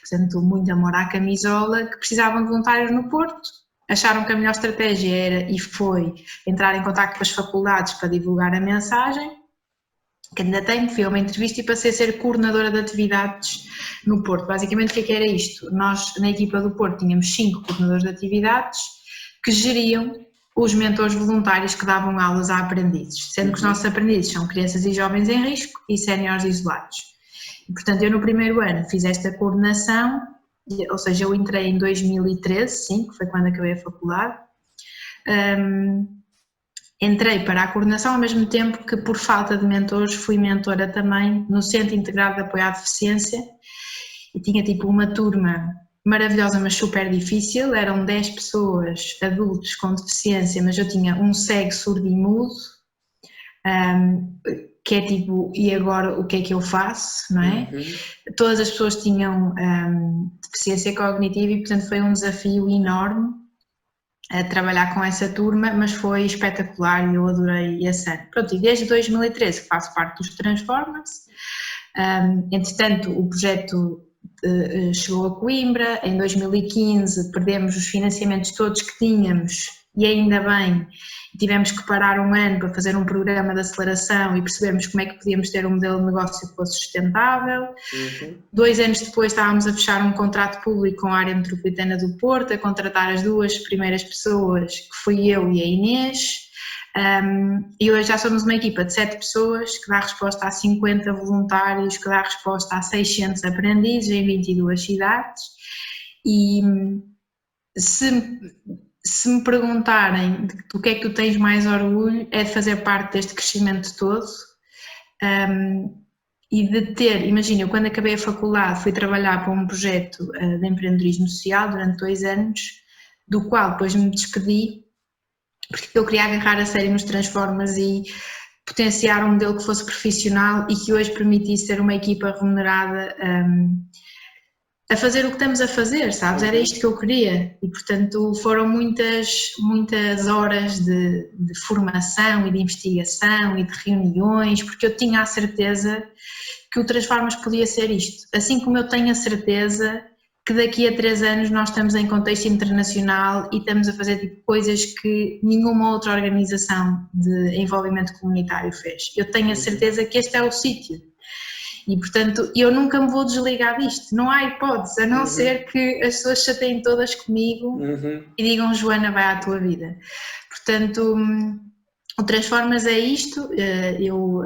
portanto muito amor à camisola, que precisavam de voluntários no Porto, acharam que a melhor estratégia era e foi entrar em contacto com as faculdades para divulgar a mensagem. Candidatei-me, fui a uma entrevista e passei a ser coordenadora de atividades no Porto. Basicamente, o que era isto? Nós, na equipa do Porto, tínhamos 5 coordenadores de atividades que geriam os mentores voluntários que davam aulas a aprendizes, sendo que os nossos aprendizes são crianças e jovens em risco e séniores isolados. E, portanto, eu no primeiro ano fiz esta coordenação, ou seja, eu entrei em 2013, sim, que foi quando acabei a faculdade. Entrei para a coordenação ao mesmo tempo que, por falta de mentores, fui mentora também no Centro Integrado de Apoio à Deficiência, e tinha tipo uma turma maravilhosa, mas super difícil. Eram 10 pessoas, adultos com deficiência, mas eu tinha um cego, surdo e mudo, que é tipo, e agora o que é que eu faço, não é? Todas as pessoas tinham deficiência cognitiva e, portanto, foi um desafio enorme a trabalhar com essa turma, mas foi espetacular e eu adorei esse ano. Pronto, e desde 2013 que faço parte dos Transformers. Entretanto, o projeto chegou a Coimbra, em 2015 perdemos os financiamentos todos que tínhamos, e ainda bem, tivemos que parar um ano para fazer um programa de aceleração e percebermos como é que podíamos ter um modelo de negócio que fosse sustentável. 2 anos depois estávamos a fechar um contrato público com a área metropolitana do Porto, a contratar as 2 primeiras pessoas, que fui eu e a Inês, e hoje já somos uma equipa de 7 pessoas que dá resposta a 50 voluntários, que dá resposta a 600 aprendizes em 22 cidades. E se me perguntarem do que é que tu tens mais orgulho, é de fazer parte deste crescimento todo, e de ter, imagina, eu quando acabei a faculdade fui trabalhar para um projeto de empreendedorismo social durante 2 anos, do qual depois me despedi, porque eu queria agarrar a sério nos Transformers e potenciar um modelo que fosse profissional e que hoje permitisse ter uma equipa remunerada a fazer o que estamos a fazer, sabes? Era isto que eu queria, e portanto foram muitas horas de formação e de investigação e de reuniões, porque eu tinha a certeza que o Transformers podia ser isto, assim como eu tenho a certeza que daqui a 3 anos nós estamos em contexto internacional e estamos a fazer tipo, coisas que nenhuma outra organização de envolvimento comunitário fez. Eu tenho a certeza que este é o sítio. E, portanto, eu nunca me vou desligar disto. Não há hipótese, a não ser que as pessoas chateiem todas comigo e digam, Joana, vai à tua vida. Portanto, o Transformas é isto, eu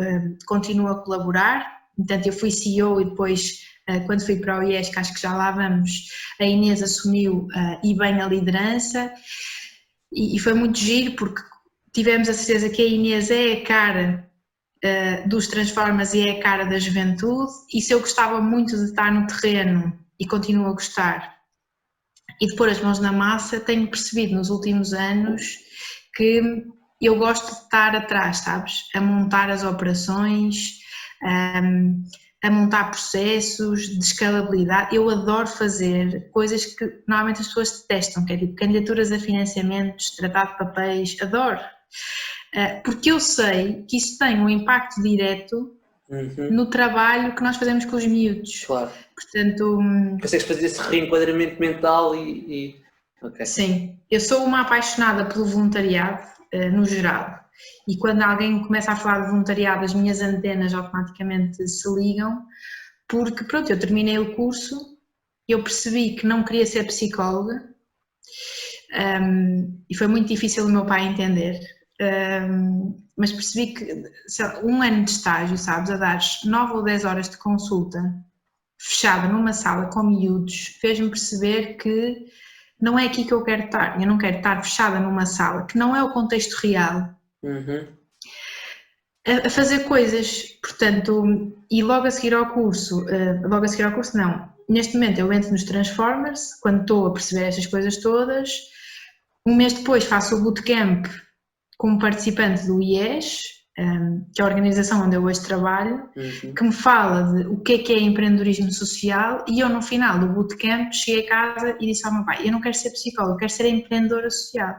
continuo a colaborar. Portanto, eu fui CEO e depois, quando fui para o IES, que acho que já lá vamos, a Inês assumiu e bem a liderança. E foi muito giro, porque tivemos a certeza que a Inês é a cara dos Transformas e é a cara da juventude, e se eu gostava muito de estar no terreno e continuo a gostar e de pôr as mãos na massa, tenho percebido nos últimos anos que eu gosto de estar atrás, sabes? A montar as operações, a montar processos de escalabilidade. Eu adoro fazer coisas que normalmente as pessoas detestam, que é tipo candidaturas a financiamentos, tratar de papéis, adoro. Porque eu sei que isso tem um impacto direto no trabalho que nós fazemos com os miúdos. Claro. Portanto, consegues fazer esse reenquadramento mental e... Okay. Sim, eu sou uma apaixonada pelo voluntariado, no geral, e quando alguém começa a falar de voluntariado, as minhas antenas automaticamente se ligam, porque pronto, eu terminei o curso, eu percebi que não queria ser psicóloga, e foi muito difícil o meu pai entender, mas percebi que um ano de estágio, sabes, a dar 9 ou 10 horas de consulta, fechada numa sala com miúdos, fez-me perceber que não é aqui que eu quero estar, eu não quero estar fechada numa sala, que não é o contexto real, a fazer coisas, portanto, e logo a seguir ao curso não, neste momento eu entro nos Transformers, quando estou a perceber estas coisas todas, um mês depois faço o bootcamp como participante do IES, que é a organização onde eu hoje trabalho, que me fala de o que é empreendedorismo social, e eu no final do bootcamp cheguei a casa e disse ao meu pai, eu não quero ser psicóloga, eu quero ser empreendedora social,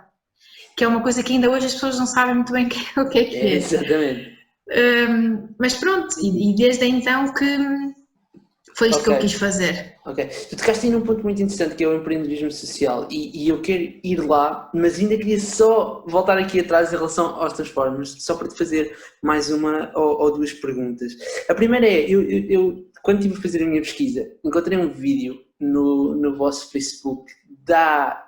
que é uma coisa que ainda hoje as pessoas não sabem muito bem o que é. Exatamente. Mas pronto, e desde então que foi isto que eu quis fazer. Ok, tu tocaste aí num ponto muito interessante que é o empreendedorismo social e eu quero ir lá, mas ainda queria só voltar aqui atrás em relação aos Transformers, só para te fazer mais uma ou duas perguntas. A primeira é, eu quando estive a fazer a minha pesquisa, encontrei um vídeo no vosso Facebook de há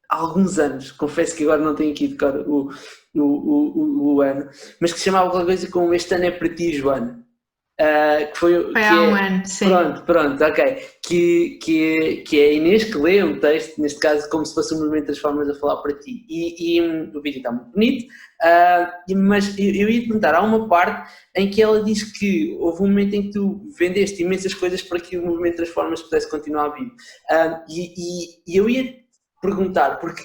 alguns anos, confesso que agora não tenho aqui de cor o ano, mas que se chamava alguma coisa como Este Ano é para ti, Joana. Foi há um ano, sim. Pronto, ok. Que é a Inês que lê um texto, neste caso como se fosse um movimento das formas a falar para ti. E o vídeo está muito bonito, mas eu ia te perguntar, há uma parte em que ela diz que houve um momento em que tu vendeste imensas coisas para que o movimento das formas pudesse continuar vivo. E eu ia te perguntar, porque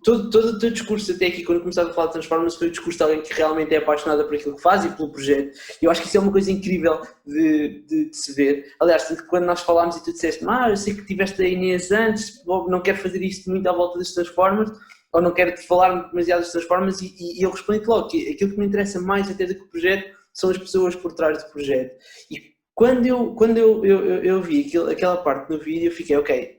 todo o teu discurso até aqui, quando começaste a falar de Transformers, foi o discurso de alguém que realmente é apaixonada por aquilo que faz e pelo projeto. Eu acho que isso é uma coisa incrível de se ver. Aliás, quando nós falámos e tu disseste, eu sei que tiveste a Inês antes, não quero fazer isto muito à volta das Transformers, ou não quero te falar demasiado das Transformers, e eu respondi-te logo que aquilo que me interessa mais até do que o projeto são as pessoas por trás do projeto. E quando eu vi aquela parte no vídeo, eu fiquei, ok,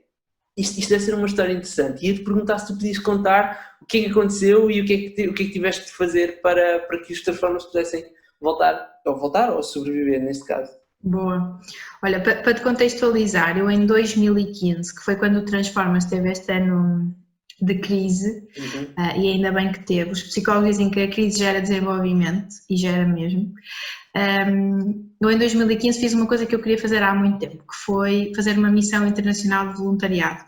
isto deve ser uma história interessante. E ia-te perguntar se tu podias contar o que é que aconteceu e o que é que tiveste de fazer para que os Transformers pudessem voltar ou sobreviver, neste caso. Boa. Olha, para te contextualizar, eu em 2015, que foi quando o Transformers teve este ano de crise, e ainda bem que teve, os psicólogos dizem que a crise gera desenvolvimento, e gera mesmo. Eu em 2015 fiz uma coisa que eu queria fazer há muito tempo, que foi fazer uma missão internacional de voluntariado.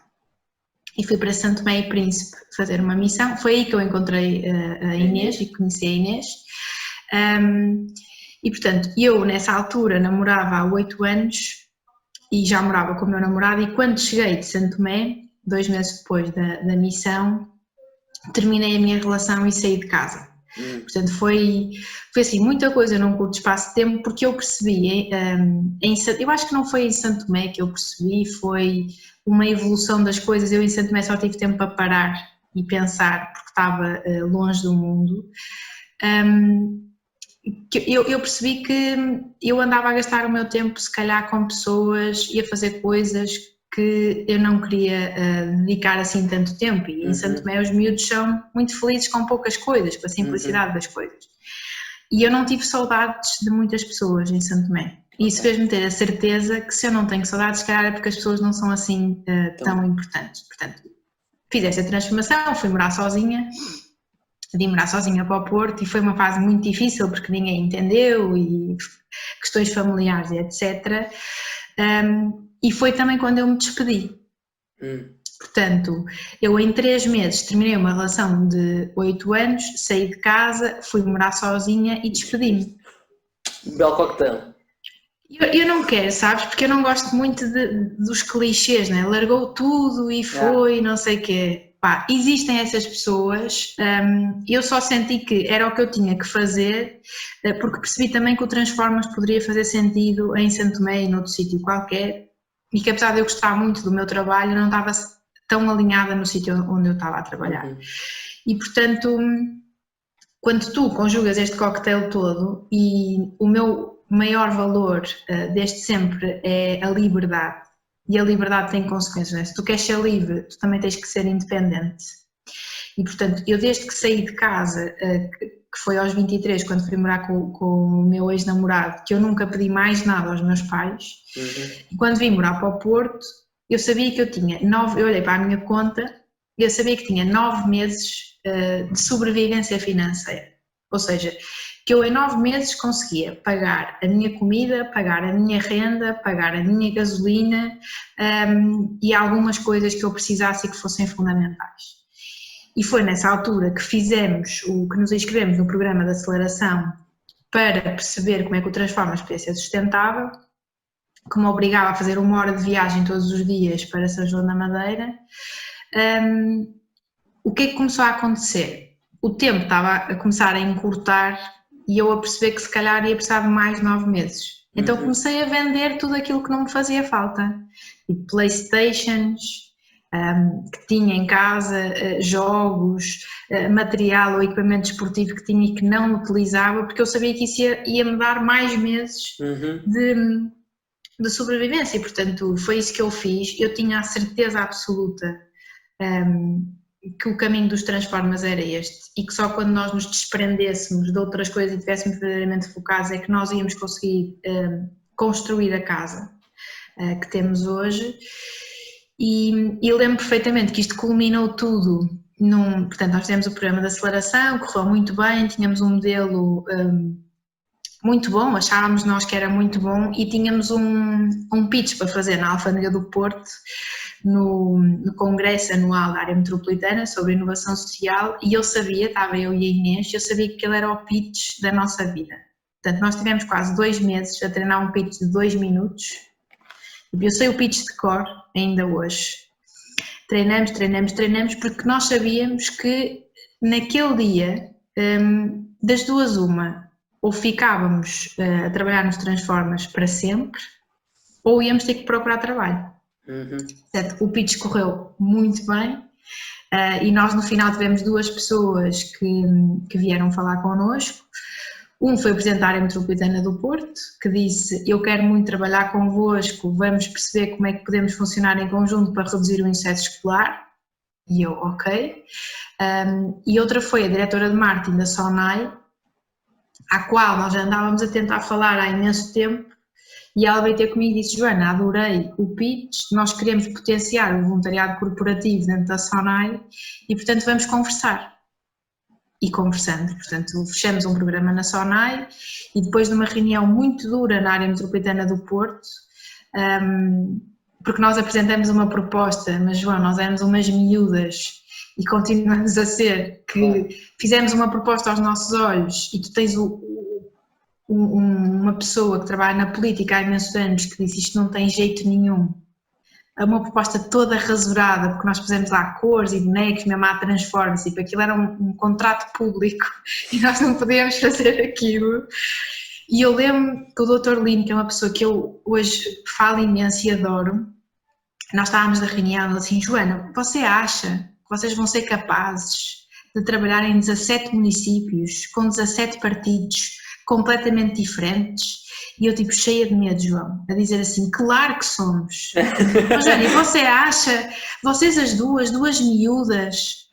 E fui para Santo Tomé e Príncipe fazer uma missão. Foi aí que eu encontrei a Inês e conheci a Inês. E portanto, eu nessa altura namorava há 8 anos e já morava com o meu namorado, e quando cheguei de Santo Tomé, 2 meses depois da missão, terminei a minha relação e saí de casa. Portanto, foi assim, muita coisa num curto espaço de tempo, porque eu percebi, eu acho que não foi em Santo Tomé que eu percebi, foi uma evolução das coisas. Eu em Santo Tomé só tive tempo para parar e pensar, porque estava longe do mundo. Eu percebi que eu andava a gastar o meu tempo, se calhar, com pessoas e a fazer coisas que eu não queria dedicar assim tanto tempo, e em Santo Tomé os miúdos são muito felizes com poucas coisas, com a simplicidade das coisas. E eu não tive saudades de muitas pessoas em Santo Tomé. E isso fez-me ter a certeza que se eu não tenho saudades, se calhar é porque as pessoas não são assim tão importantes. Portanto, fiz esta transformação, fui morar sozinha, vim morar sozinha para o Porto, e foi uma fase muito difícil porque ninguém entendeu, e questões familiares e etc. E foi também quando eu me despedi. Portanto, eu em 3 meses terminei uma relação de 8 anos, saí de casa, fui morar sozinha e despedi-me. Belo coquetel. Eu não quero, sabes, porque eu não gosto muito dos clichês, né? Largou tudo e foi, não sei o quê. Pá, existem essas pessoas, eu só senti que era o que eu tinha que fazer, porque percebi também que o Transformas poderia fazer sentido em Santo Tomé e noutro sítio qualquer, e que apesar de eu gostar muito do meu trabalho, eu não estava tão alinhada no sítio onde eu estava a trabalhar. E portanto, quando tu conjugas este cocktail todo, e o meu maior valor desde sempre é a liberdade, e a liberdade tem consequências, né? Se tu queres ser livre, tu também tens que ser independente. E portanto, eu desde que saí de casa, que foi aos 23, quando fui morar com o meu ex-namorado, que eu nunca pedi mais nada aos meus pais, e quando vim morar para o Porto, eu sabia que eu tinha eu olhei para a minha conta e eu sabia que tinha 9 meses de sobrevivência financeira. Ou seja, que eu em 9 meses conseguia pagar a minha comida, pagar a minha renda, pagar a minha gasolina e algumas coisas que eu precisasse e que fossem fundamentais. E foi nessa altura que nos inscrevemos no programa de aceleração para perceber como é que o Transformas podia ser sustentável, que me obrigava a fazer 1 hora de viagem todos os dias para São João da Madeira. O que é que começou a acontecer? O tempo estava a começar a encurtar e eu a perceber que se calhar ia precisar de mais 9 meses. Então comecei a vender tudo aquilo que não me fazia falta. Tipo Playstations, que tinha em casa, jogos, material ou equipamento desportivo que tinha e que não utilizava, porque eu sabia que isso ia me dar mais meses de sobrevivência, e portanto foi isso que eu fiz. Eu tinha a certeza absoluta que o caminho dos Transformas era este, e que só quando nós nos desprendêssemos de outras coisas e estivéssemos verdadeiramente focados é que nós íamos conseguir construir a casa que temos hoje. E lembro perfeitamente que isto culminou tudo portanto nós fizemos o programa de aceleração, correu muito bem, tínhamos um modelo muito bom, achávamos nós que era muito bom, e tínhamos um pitch para fazer na Alfândega do Porto, no Congresso Anual da Área Metropolitana sobre Inovação Social, e eu sabia, estava eu e a Inês, eu sabia que aquele era o pitch da nossa vida. Portanto, nós tivemos quase 2 meses a treinar um pitch de 2 minutos, eu sei o pitch de cor ainda hoje. Treinamos, porque nós sabíamos que naquele dia, das duas uma, ou ficávamos a trabalhar nos Transformas para sempre, ou íamos ter que procurar trabalho. Certo? O pitch correu muito bem, e nós no final tivemos 2 pessoas que vieram falar connosco. Um foi o Presidente da Área Metropolitana do Porto, que disse: eu quero muito trabalhar convosco, vamos perceber como é que podemos funcionar em conjunto para reduzir o insucesso escolar. E eu, ok. E outra foi a Diretora de Marketing da SONAI, à qual nós já andávamos a tentar falar há imenso tempo, e ela veio ter comigo e disse: Joana, adorei o pitch, nós queremos potenciar o voluntariado corporativo dentro da SONAI e portanto vamos conversar. E conversando, portanto fechamos um programa na SONAI, e depois de uma reunião muito dura na Área Metropolitana do Porto, porque nós apresentamos uma proposta, mas João, nós éramos umas miúdas e continuamos a ser, que fizemos uma proposta aos nossos olhos, e tu tens uma pessoa que trabalha na política há imensos anos que disse: isto não tem jeito nenhum. É uma proposta toda rasurada, porque nós pusemos lá cores e bonecos, mesmo à Transforme-se, tipo, aquilo era um contrato público e nós não podíamos fazer aquilo. E eu lembro que o Dr. Lino, que é uma pessoa que eu hoje falo imenso e adoro, nós estávamos na reunião assim: Joana, você acha que vocês vão ser capazes de trabalhar em 17 municípios, com 17 partidos, completamente diferentes. E eu tipo cheia de medo, João, a dizer assim, claro que somos. Mas Jânia, você acha, vocês as duas miúdas,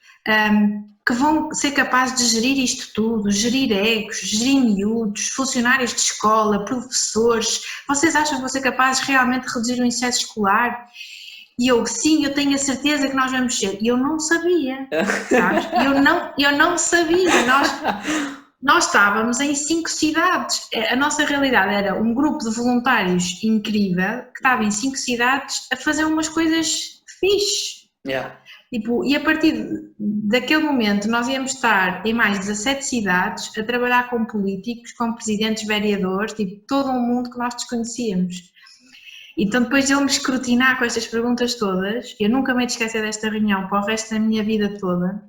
que vão ser capazes de gerir isto tudo, gerir egos, gerir miúdos, funcionários de escola, professores, vocês acham que vão ser capazes realmente de reduzir o insucesso escolar? E eu, sim, eu tenho a certeza que nós vamos ser. E eu não sabia, sabes? Eu não sabia. Nós estávamos em 5 cidades. A nossa realidade era um grupo de voluntários incrível que estava em 5 cidades a fazer umas coisas fixe. Yeah. Tipo, e a partir daquele momento nós íamos estar em mais 17 cidades a trabalhar com políticos, com presidentes, vereadores, tipo, todo um mundo que nós desconhecíamos. Então depois de ele me escrutinar com estas perguntas todas, eu nunca me hei de esquecer desta reunião para o resto da minha vida toda,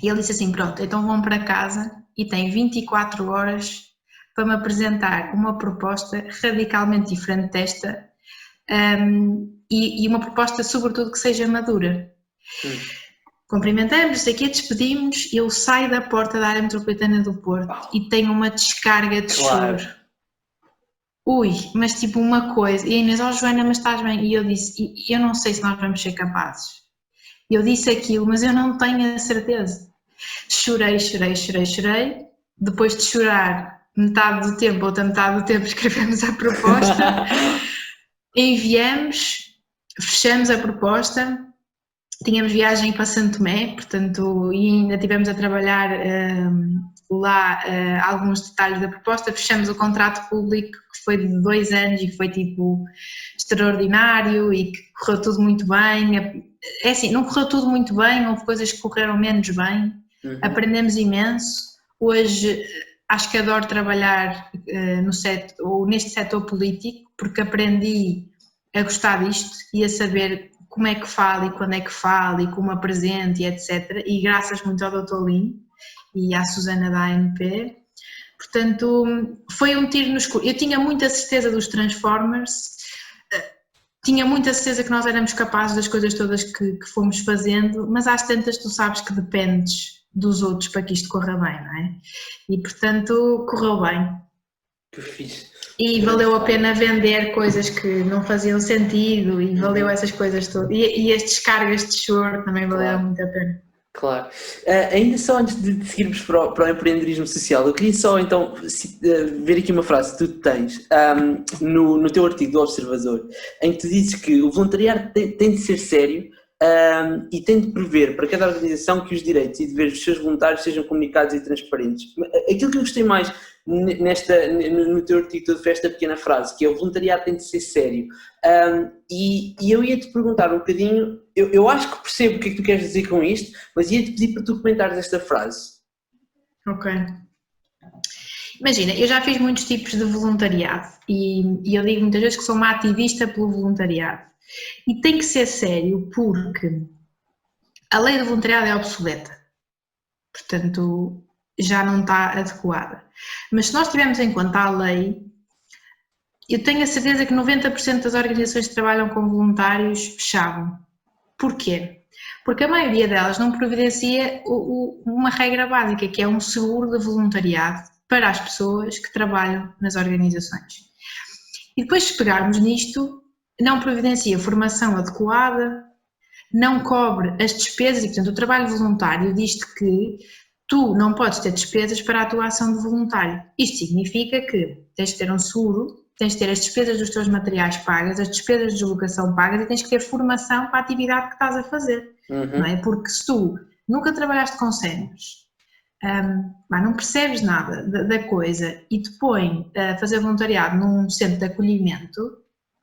e ele disse assim, pronto, então vão para casa e têm 24 horas para me apresentar uma proposta radicalmente diferente desta, e uma proposta sobretudo que seja madura. Cumprimentamos, aqui despedimos, eu saio da porta da área metropolitana do Porto e tenho uma descarga de choro. Ui, mas tipo uma coisa, e a Inês, Joana, mas estás bem? E eu disse, eu não sei se nós vamos ser capazes. Eu disse aquilo, mas eu não tenho a certeza. Chorei, depois de chorar metade do tempo, outra metade do tempo escrevemos a proposta, enviamos, fechamos a proposta, tínhamos viagem para Santo Tomé, portanto, e ainda estivemos a trabalhar lá alguns detalhes da proposta, fechamos o contrato público que foi de 2 anos e foi tipo extraordinário e que correu tudo muito bem. É assim, não correu tudo muito bem, houve coisas que correram menos bem, aprendemos imenso. Hoje acho que adoro trabalhar neste setor político porque aprendi a gostar disto e a saber como é que falo e quando é que falo e como apresento e etc. E graças muito ao Dr. Lino e à Susana da ANP. Portanto, foi um tiro no escuro. Eu tinha muita certeza dos Transformers, tinha muita certeza que nós éramos capazes das coisas todas que fomos fazendo, mas às tantas tu sabes que dependes dos outros para que isto corra bem, não é? E portanto, correu bem. Que fixe. E valeu a pena vender coisas que não faziam sentido e valeu essas coisas todas. E as descargas de choro também valeram muito a pena. Claro. Ainda só antes de seguirmos para o empreendedorismo social, eu queria só então ver aqui uma frase que tu tens no teu artigo do Observador, em que tu dizes que o voluntariado tem de ser sério e tem de prever para cada organização que os direitos e deveres dos seus voluntários sejam comunicados e transparentes. Aquilo que eu gostei mais no teu artigo todo foi esta pequena frase, que é o voluntariado tem de ser sério. E eu ia-te perguntar um bocadinho, eu acho que percebo o que é que tu queres dizer com isto, mas ia-te pedir para tu comentares esta frase. Ok. Imagina, eu já fiz muitos tipos de voluntariado e eu digo muitas vezes que sou uma ativista pelo voluntariado. E tem que ser sério porque a lei do voluntariado é obsoleta, portanto já não está adequada. Mas se nós tivermos em conta a lei, eu tenho a certeza que 90% das organizações que trabalham com voluntários fechavam. Porquê? Porque a maioria delas não providencia uma regra básica, que é um seguro de voluntariado para as pessoas que trabalham nas organizações. E depois, se pegarmos nisto, não providencia formação adequada, não cobre as despesas, e portanto o trabalho voluntário diz-te que tu não podes ter despesas para a tua ação de voluntário. Isto significa que tens de ter um seguro, tens de ter as despesas dos teus materiais pagas, as despesas de deslocação pagas e tens que ter formação para a atividade que estás a fazer, não é? Porque se tu nunca trabalhaste com séniores, não percebes nada da coisa e te põe a fazer voluntariado num centro de acolhimento,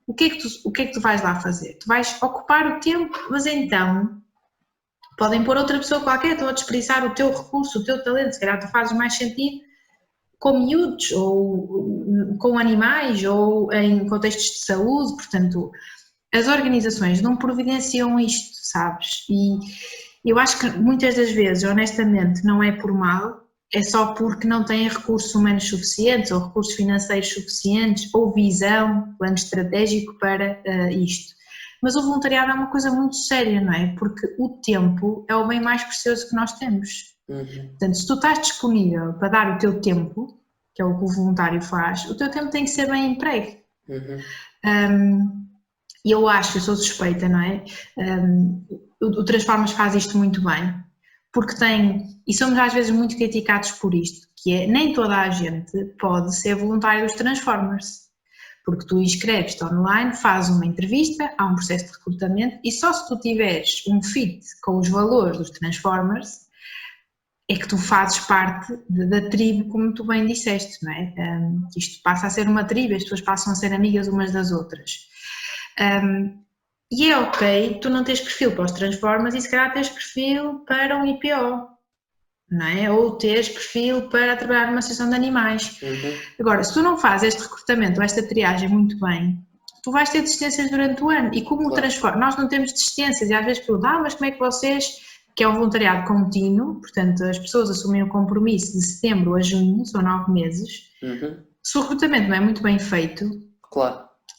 o que é que tu vais lá fazer? Tu vais ocupar o tempo, mas então podem pôr outra pessoa qualquer, estão a desperdiçar o teu recurso, o teu talento, se calhar tu fazes mais sentido com miúdos ou com animais ou em contextos de saúde, portanto as organizações não providenciam isto, sabes? E eu acho que muitas das vezes, honestamente, não é por mal, é só porque não têm recursos humanos suficientes ou recursos financeiros suficientes ou visão, plano estratégico para isto. Mas o voluntariado é uma coisa muito séria, não é? Porque o tempo é o bem mais precioso que nós temos. Portanto, se tu estás disponível para dar o teu tempo, que é o que o voluntário faz, o teu tempo tem que ser bem emprego. E eu sou suspeita, não é? O Transformers faz isto muito bem, porque e somos às vezes muito criticados por isto, que é, nem toda a gente pode ser voluntário dos Transformers, porque tu inscreves-te online, fazes uma entrevista, há um processo de recrutamento e só se tu tiveres um fit com os valores dos Transformers é que tu fazes parte da tribo, como tu bem disseste, não é? Isto passa a ser uma tribo, as pessoas passam a ser amigas umas das outras. E é ok tu não tens perfil para os Transformers e se calhar tens perfil para um IPO, não é? Ou tens perfil para trabalhar numa associação de animais. Agora, se tu não fazes este recrutamento ou esta triagem muito bem, tu vais ter desistências durante o ano. E como nós não temos desistências, e às vezes perguntam, mas como é que vocês, que é um voluntariado contínuo, portanto as pessoas assumem o compromisso de setembro a junho, são 9 meses, se o recrutamento não é muito bem feito,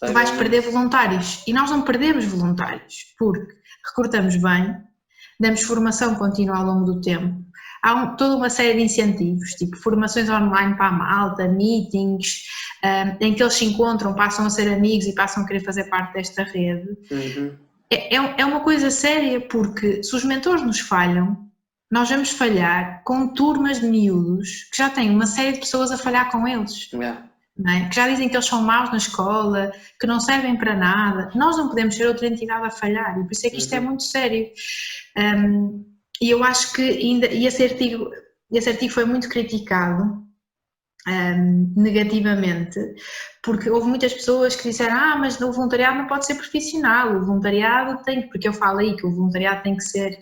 tu vais perder voluntários. E nós não perdemos voluntários, porque recrutamos bem, damos formação contínua ao longo do tempo, há toda uma série de incentivos, tipo formações online para a malta, meetings, em que eles se encontram, passam a ser amigos e passam a querer fazer parte desta rede. É uma coisa séria, porque se os mentores nos falham, nós vamos falhar com turmas de miúdos que já têm uma série de pessoas a falhar com eles. Não é? Que já dizem que eles são maus na escola, que não servem para nada. Nós não podemos ser outra entidade a falhar, e por isso é que isto é muito sério. E eu acho que esse artigo foi muito criticado negativamente, porque houve muitas pessoas que disseram, mas o voluntariado não pode ser profissional, o voluntariado porque eu falo aí que o voluntariado tem que ser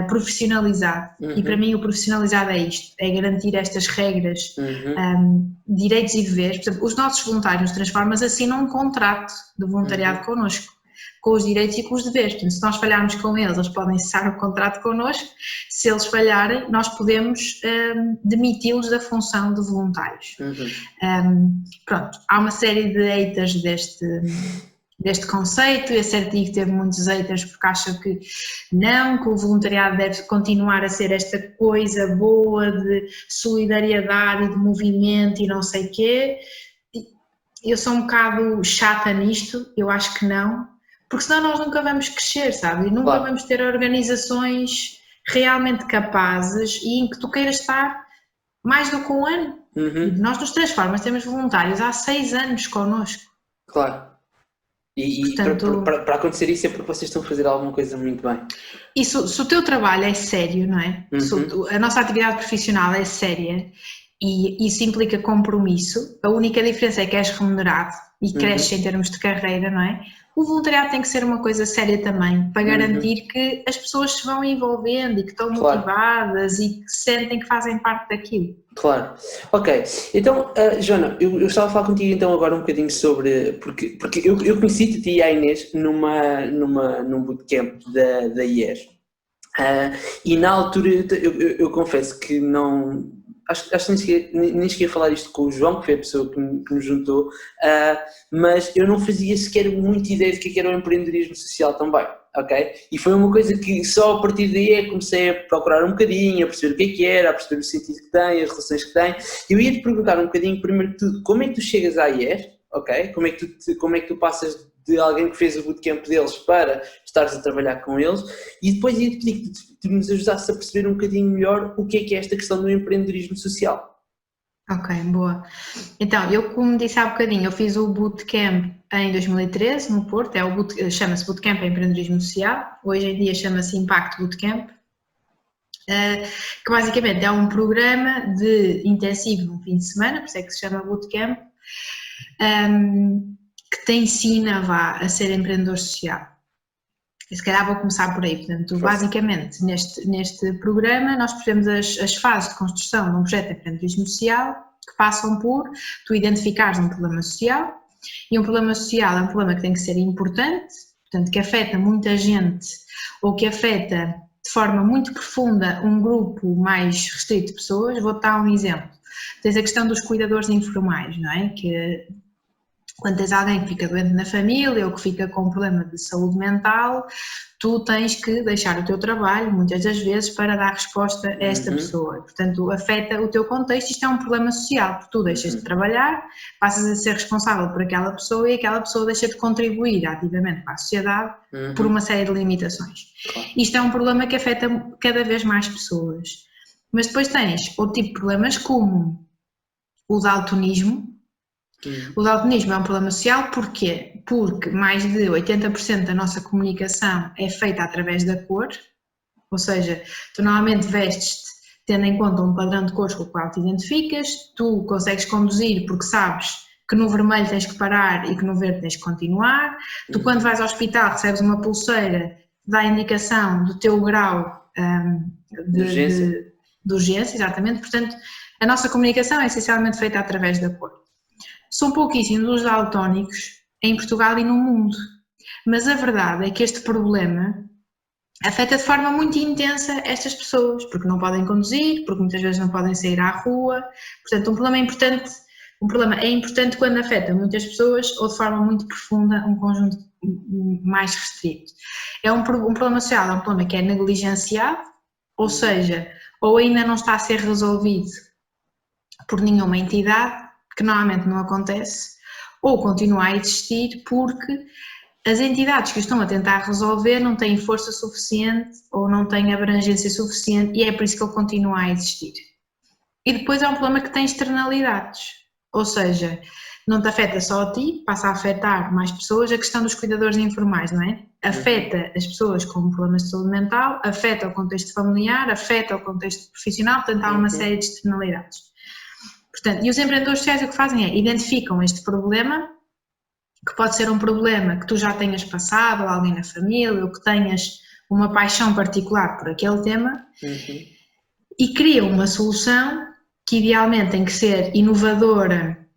profissionalizado, e para mim o profissionalizado é isto, é garantir estas regras, direitos e deveres. Portanto, os nossos voluntários Transformers assinam um contrato de voluntariado connosco, com os direitos e com os deveres. Portanto, se nós falharmos com eles podem cessar o contrato connosco. Se eles falharem, nós podemos demiti-los da função de voluntários. Pronto, há uma série de haters deste conceito. Esse artigo teve muitos haters porque acham que o voluntariado deve continuar a ser esta coisa boa de solidariedade e de movimento e não sei o quê. Eu sou um bocado chata nisto, eu acho que não, porque senão nós nunca vamos crescer, sabe? E nunca vamos ter organizações realmente capazes e em que tu queiras estar mais do que um ano. Nós nos Transformers temos voluntários há 6 anos connosco. E portanto, para acontecer isso é porque vocês estão a fazer alguma coisa muito bem. E se o teu trabalho é sério, não é? A nossa atividade profissional é séria e isso implica compromisso, a única diferença é que és remunerado e cresces em termos de carreira, não é? O voluntariado tem que ser uma coisa séria também, para garantir que as pessoas se vão envolvendo e que estão motivadas e que sentem que fazem parte daquilo. Ok. Então, Joana, eu estava a falar contigo então agora um bocadinho sobre, porque eu conheci-te e a Inês num bootcamp da IES. E na altura eu confesso que não... Acho que nem cheguei a falar isto com o João, que foi a pessoa que nos juntou, mas eu não fazia sequer muita ideia de que era o empreendedorismo social também, ok? E foi uma coisa que só a partir daí comecei a procurar um bocadinho, a perceber o que era, a perceber o sentido que tem, as relações que tem. Eu ia-te perguntar um bocadinho, primeiro de tudo, como é que tu chegas à IES, ok? Como é que tu passas de alguém que fez o bootcamp deles para estares a trabalhar com eles, e depois ia-te pedir que tu nos ajudasses a perceber um bocadinho melhor o que é esta questão do empreendedorismo social. Ok, boa. Então, eu como disse há bocadinho, eu fiz o bootcamp em 2013 no Porto, chama-se Bootcamp em Empreendedorismo Social, hoje em dia chama-se Impacto Bootcamp, que basicamente é um programa de intensivo no fim de semana, por isso é que se chama Bootcamp, que te ensina a ser empreendedor social. E se calhar vou começar por aí. Portanto, basicamente, neste programa nós percebemos as fases de construção de um projeto de empreendedorismo social que passam por tu identificares um problema social, e um problema social é um problema que tem que ser importante, portanto, que afeta muita gente ou que afeta de forma muito profunda um grupo mais restrito de pessoas. Vou-te dar um exemplo. Tens a questão dos cuidadores informais, não é? Que quando tens alguém que fica doente na família ou que fica com um problema de saúde mental, tu tens que deixar o teu trabalho, muitas das vezes, para dar resposta a esta pessoa. Portanto, afeta o teu contexto, isto é um problema social, porque tu deixas de trabalhar, passas a ser responsável por aquela pessoa e aquela pessoa deixa de contribuir ativamente para a sociedade por uma série de limitações. Isto é um problema que afeta cada vez mais pessoas. Mas depois tens outro tipo de problemas como o daltonismo. O daltonismo é um problema social, porquê? Porque mais de 80% da nossa comunicação é feita através da cor, ou seja, tu normalmente vestes-te tendo em conta um padrão de cores com o qual te identificas, tu consegues conduzir porque sabes que no vermelho tens que parar e que no verde tens que continuar, tu quando vais ao hospital recebes uma pulseira que dá a indicação do teu grau de urgência, exatamente, portanto a nossa comunicação é essencialmente feita através da cor. São pouquíssimos os daltónicos em Portugal e no mundo, mas a verdade é que este problema afeta de forma muito intensa estas pessoas, porque não podem conduzir, porque muitas vezes não podem sair à rua, portanto um problema é importante quando afeta muitas pessoas ou de forma muito profunda um conjunto mais restrito. É um problema social, é um problema que é negligenciado, ou seja, ou ainda não está a ser resolvido por nenhuma entidade, que normalmente não acontece, ou continua a existir porque as entidades que o estão a tentar resolver não têm força suficiente ou não têm abrangência suficiente e é por isso que ele continua a existir. E depois é um problema que tem externalidades, ou seja, não te afeta só a ti, passa a afetar mais pessoas, a questão dos cuidadores informais, não é? Afeta as pessoas com problemas de saúde mental, afeta o contexto familiar, afeta o contexto profissional, portanto há uma série de externalidades. Portanto, e os empreendedores sociais o que fazem é identificam este problema, que pode ser um problema que tu já tenhas passado, ou alguém na família, ou que tenhas uma paixão particular por aquele tema, e criam uma solução que idealmente tem que ser inovadora,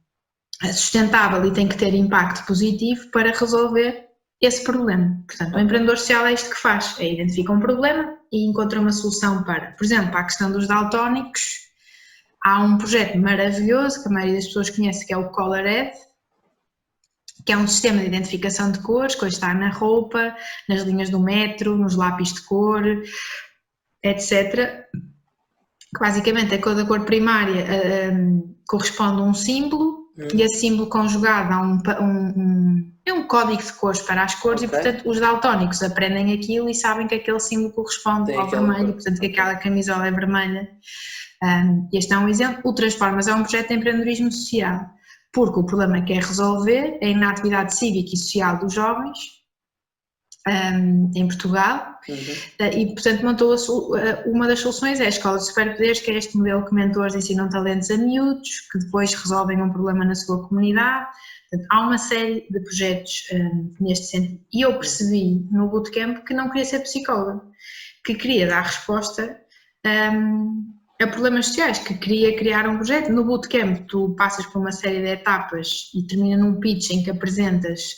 sustentável e tem que ter impacto positivo para resolver esse problema. Portanto, o empreendedor social é isto que faz, é identificar um problema e encontra uma solução para, por exemplo, para a questão dos daltónicos. Há um projeto maravilhoso que a maioria das pessoas conhece, que é o Colored, que é um sistema de identificação de cores, que hoje está na roupa, nas linhas do metro, nos lápis de cor, etc. Que basicamente a cor primária corresponde a um símbolo e esse símbolo conjugado a um código de cores para as cores e, portanto, os daltónicos aprendem aquilo e sabem que aquele símbolo corresponde ao vermelho e, portanto, que aquela camisola é vermelha. Este é um exemplo. O Transformas é um projeto de empreendedorismo social, porque o problema que quer resolver é na atividade cívica e social dos jovens em Portugal e, portanto, montou uma das soluções é a Escola de Superpoderes, que é este modelo que mentores ensinam talentos a miúdos, que depois resolvem um problema na sua comunidade. Portanto, há uma série de projetos neste sentido. E eu percebi no bootcamp que não queria ser psicóloga, que queria dar resposta a problemas sociais, que queria criar um projeto. No bootcamp tu passas por uma série de etapas e termina num pitch em que apresentas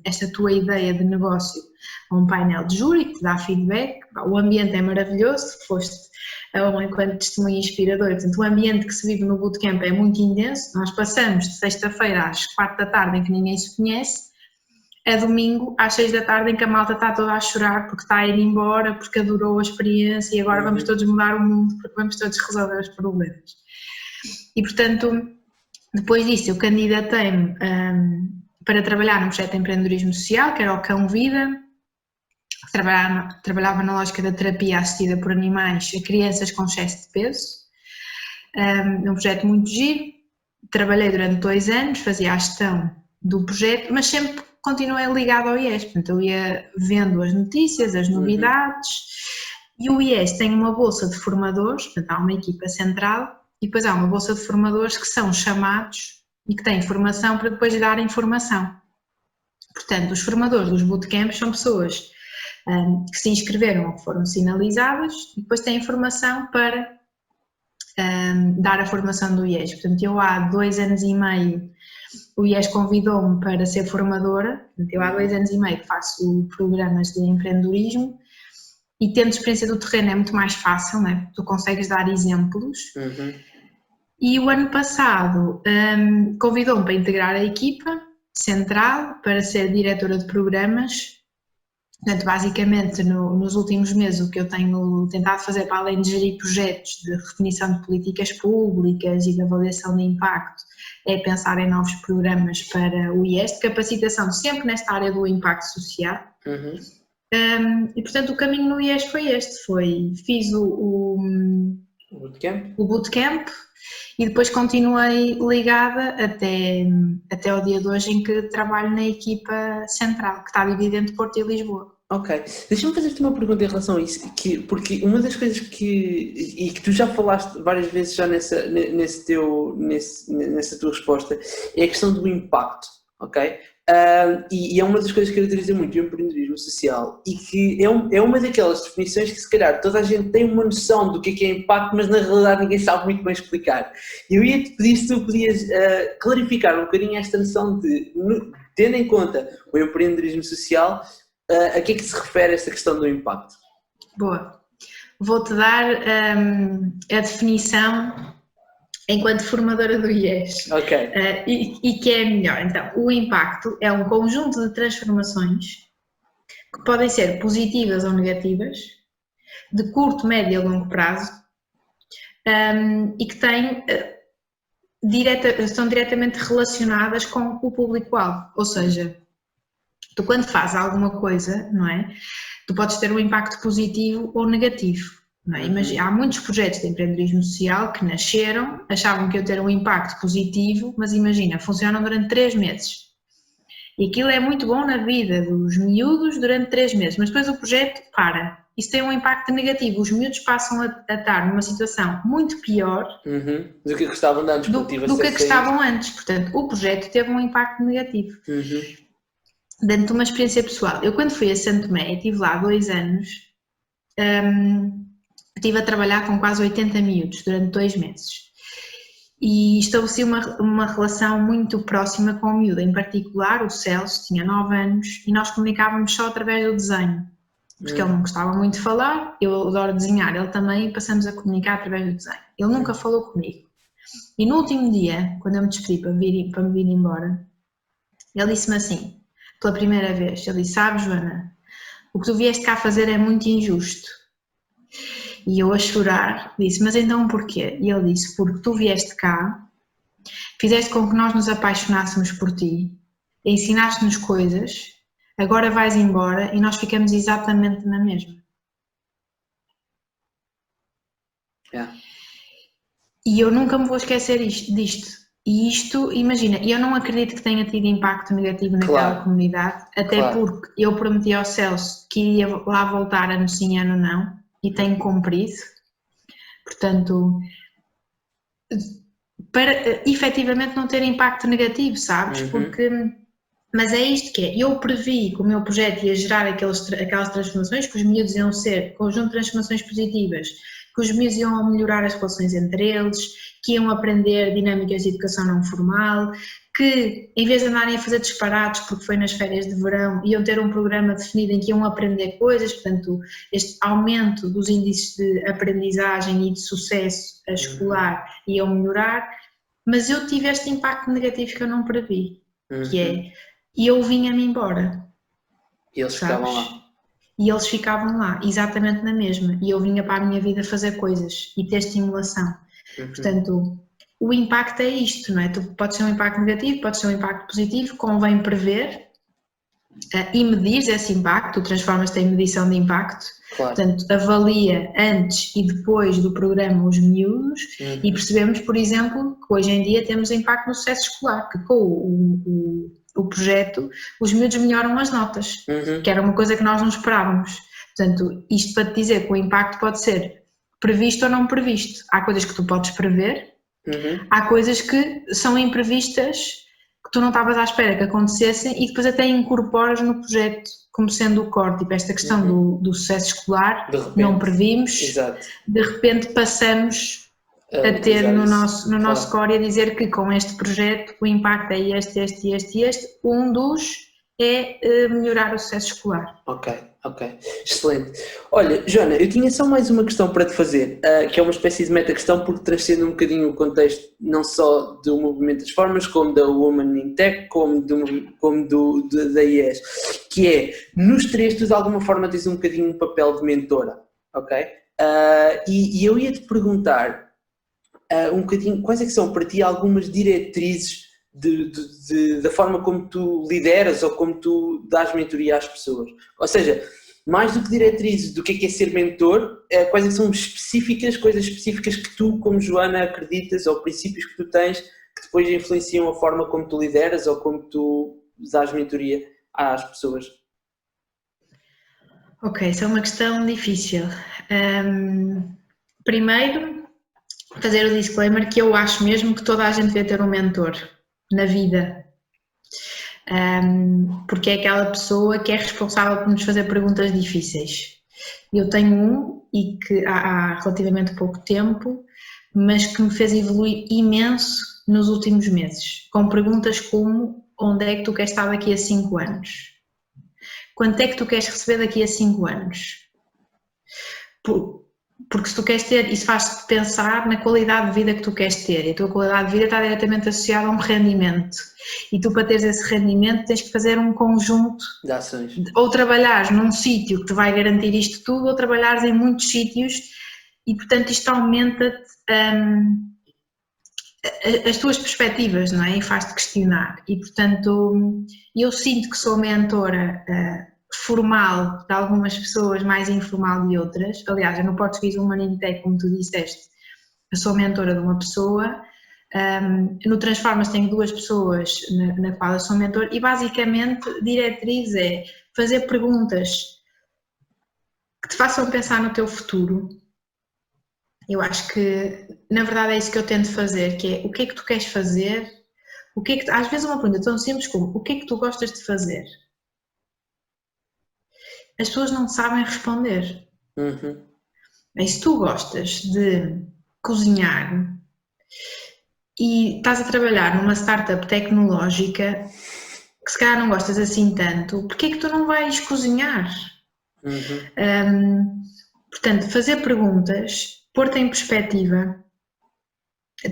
esta tua ideia de negócio a um painel de júri que te dá feedback. O ambiente é maravilhoso, foste enquanto testemunha inspiradora, portanto o ambiente que se vive no bootcamp é muito intenso. Nós passamos de sexta-feira às 4 da tarde em que ninguém se conhece, a domingo às 6 da tarde em que a malta está toda a chorar porque está a ir embora, porque adorou a experiência e agora vamos todos mudar o mundo, porque vamos todos resolver os problemas. E, portanto, depois disso eu candidatei-me para trabalhar num projeto de empreendedorismo social, que era o Cão Vida, que trabalhava na lógica da terapia assistida por animais a crianças com excesso de peso. Um projeto muito giro, trabalhei durante 2 anos, fazia a gestão do projeto, mas sempre continuei ligado ao IES, portanto eu ia vendo as notícias, as novidades, e o IES tem uma bolsa de formadores, portanto há uma equipa central, e depois há uma bolsa de formadores que são chamados e que têm formação para depois darem formação. Portanto, os formadores dos bootcamps são pessoas que se inscreveram ou que foram sinalizadas e depois têm formação para dar a formação do IES. Portanto, eu há 2 anos e meio o IES convidou-me para ser formadora, eu há 2 anos e meio que faço programas de empreendedorismo e tendo experiência do terreno é muito mais fácil, não é? Tu consegues dar exemplos. E o ano passado convidou-me para integrar a equipa central para ser diretora de programas. Portanto, basicamente, nos últimos meses, o que eu tenho tentado fazer, para além de gerir projetos de definição de políticas públicas e de avaliação de impacto, é pensar em novos programas para o IES, de capacitação sempre nesta área do impacto social. E, portanto, o caminho no IES foi este, fiz o bootcamp e depois continuei ligada até o dia de hoje, em que trabalho na equipa central, que está dividida entre Porto e Lisboa. Ok, deixa-me fazer-te uma pergunta em relação a isso, porque uma das coisas que tu já falaste várias vezes já nessa tua resposta, é a questão do impacto, ok? E é uma das coisas que caracteriza muito o empreendedorismo social, e que é uma daquelas definições que se calhar toda a gente tem uma noção do que é impacto, mas na realidade ninguém sabe muito bem explicar. Eu ia-te pedir se tu podias clarificar um bocadinho esta noção de, tendo em conta o empreendedorismo social, a que é que se refere esta questão do impacto? Boa. Vou-te dar a definição enquanto formadora do IES. Ok. E que é melhor. Então, o impacto é um conjunto de transformações que podem ser positivas ou negativas, de curto, médio e longo prazo, e que estão diretamente relacionadas com o público-alvo. Ou seja, tu quando fazes alguma coisa, não é? Tu podes ter um impacto positivo ou negativo. Não é? Imagina, há muitos projetos de empreendedorismo social que nasceram, achavam que iam ter um impacto positivo, mas imagina, funcionam durante 3 meses. E aquilo é muito bom na vida dos miúdos durante 3 meses, mas depois o projeto para. Isso tem um impacto negativo, os miúdos passam a estar numa situação muito pior do que estavam antes. Do que estavam antes. Portanto, o projeto teve um impacto negativo. Dando-te uma experiência pessoal, eu quando fui a Santo Tomé, estive lá 2 anos, estive a trabalhar com quase 80 miúdos durante 2 meses e estabeleci uma relação muito próxima com o miúdo, em particular o Celso, tinha 9 anos, e nós comunicávamos só através do desenho, porque ele não gostava muito de falar, eu adoro desenhar, ele também, e passamos a comunicar através do desenho. Ele nunca falou comigo. E no último dia, quando eu me despedi para me vir embora, ele disse-me assim, pela primeira vez, ele disse: sabes, Joana, o que tu vieste cá fazer é muito injusto. E eu a chorar disse: mas então porquê? E ele disse: porque tu vieste cá, fizeste com que nós nos apaixonássemos por ti, ensinaste-nos coisas, agora vais embora e nós ficamos exatamente na mesma. E eu nunca me vou esquecer disto. E isto, imagina, eu não acredito que tenha tido impacto negativo naquela comunidade, até porque eu prometi ao Celso que iria lá voltar ano sim, ano não, e tenho cumprido. Portanto, para efetivamente não ter impacto negativo, sabes? Mas é isto que é, eu previ que o meu projeto ia gerar aquelas transformações, que os miúdos iam ser conjunto de transformações positivas, que os miúdos iam melhorar as relações entre eles, que iam aprender dinâmicas de educação não formal, que em vez de andarem a fazer disparates, porque foi nas férias de verão, iam ter um programa definido em que iam aprender coisas, portanto este aumento dos índices de aprendizagem e de sucesso escolar iam melhorar, mas eu tive este impacto negativo que eu não previ, que é, e eu vinha-me embora. E eles ficavam lá. E eles ficavam lá, exatamente na mesma, e eu vinha para a minha vida fazer coisas e ter estimulação. Portanto, o impacto é isto, não é? Pode ser um impacto negativo, pode ser um impacto positivo, convém prever e medir esse impacto, transforma-se em medição de impacto, portanto, avalia antes e depois do programa os miúdos e percebemos, por exemplo, que hoje em dia temos impacto no sucesso escolar, que com o projeto os miúdos melhoram as notas, que era uma coisa que nós não esperávamos. Portanto, isto para te dizer que o impacto pode ser previsto ou não previsto. Há coisas que tu podes prever, há coisas que são imprevistas, que tu não estavas à espera que acontecessem e depois até incorporas no projeto como sendo o core, tipo esta questão do sucesso escolar, não previmos, de repente passamos a ter no nosso core a dizer que com este projeto o impacto é este, um dos é melhorar o sucesso escolar. Ok, excelente. Olha, Joana, eu tinha só mais uma questão para te fazer, que é uma espécie de meta-questão porque transcende um bocadinho o contexto não só do movimento das formas, como da Women in Tech, como da IES, que é, nos três tu de alguma forma tens um bocadinho um papel de mentora, ok? E eu ia-te perguntar um bocadinho quais é que são para ti algumas diretrizes da forma como tu lideras ou como tu dás mentoria às pessoas. Ou seja, mais do que diretrizes do que é ser mentor, quais é que são coisas específicas que tu, como Joana, acreditas ou princípios que tu tens que depois influenciam a forma como tu lideras ou como tu dás mentoria às pessoas? Ok, isso é uma questão difícil. Primeiro, fazer o disclaimer que eu acho mesmo que toda a gente devia ter um mentor na vida. Porque é aquela pessoa que é responsável por nos fazer perguntas difíceis. Eu tenho um e que há relativamente pouco tempo, mas que me fez evoluir imenso nos últimos meses, com perguntas como: onde é que tu queres estar daqui a 5 anos? Quanto é que tu queres receber daqui a 5 anos? Porque se tu queres ter, isso faz-te pensar na qualidade de vida que tu queres ter, e a tua qualidade de vida está diretamente associada a um rendimento, e tu, para teres esse rendimento, tens que fazer um conjunto de ações. Ou trabalhares num sítio que te vai garantir isto tudo, ou trabalhares em muitos sítios, e portanto isto aumenta-te as tuas perspectivas, não é? E faz-te questionar. E portanto eu sinto que sou mentora formal de algumas pessoas, mais informal de outras. Aliás, eu no português Women in Tech, como tu disseste, eu sou mentora de uma pessoa. No Transformas tenho 2 pessoas na qual eu sou mentor, e basicamente diretriz é fazer perguntas que te façam pensar no teu futuro. Eu acho que na verdade é isso que eu tento fazer, que é: o que é que tu queres fazer? Às vezes uma pergunta tão simples como: o que é que tu gostas de fazer? As pessoas não sabem responder. Mas se tu gostas de cozinhar e estás a trabalhar numa startup tecnológica que se calhar não gostas assim tanto, porque é que tu não vais cozinhar? Portanto, fazer perguntas, pôr-te em perspectiva.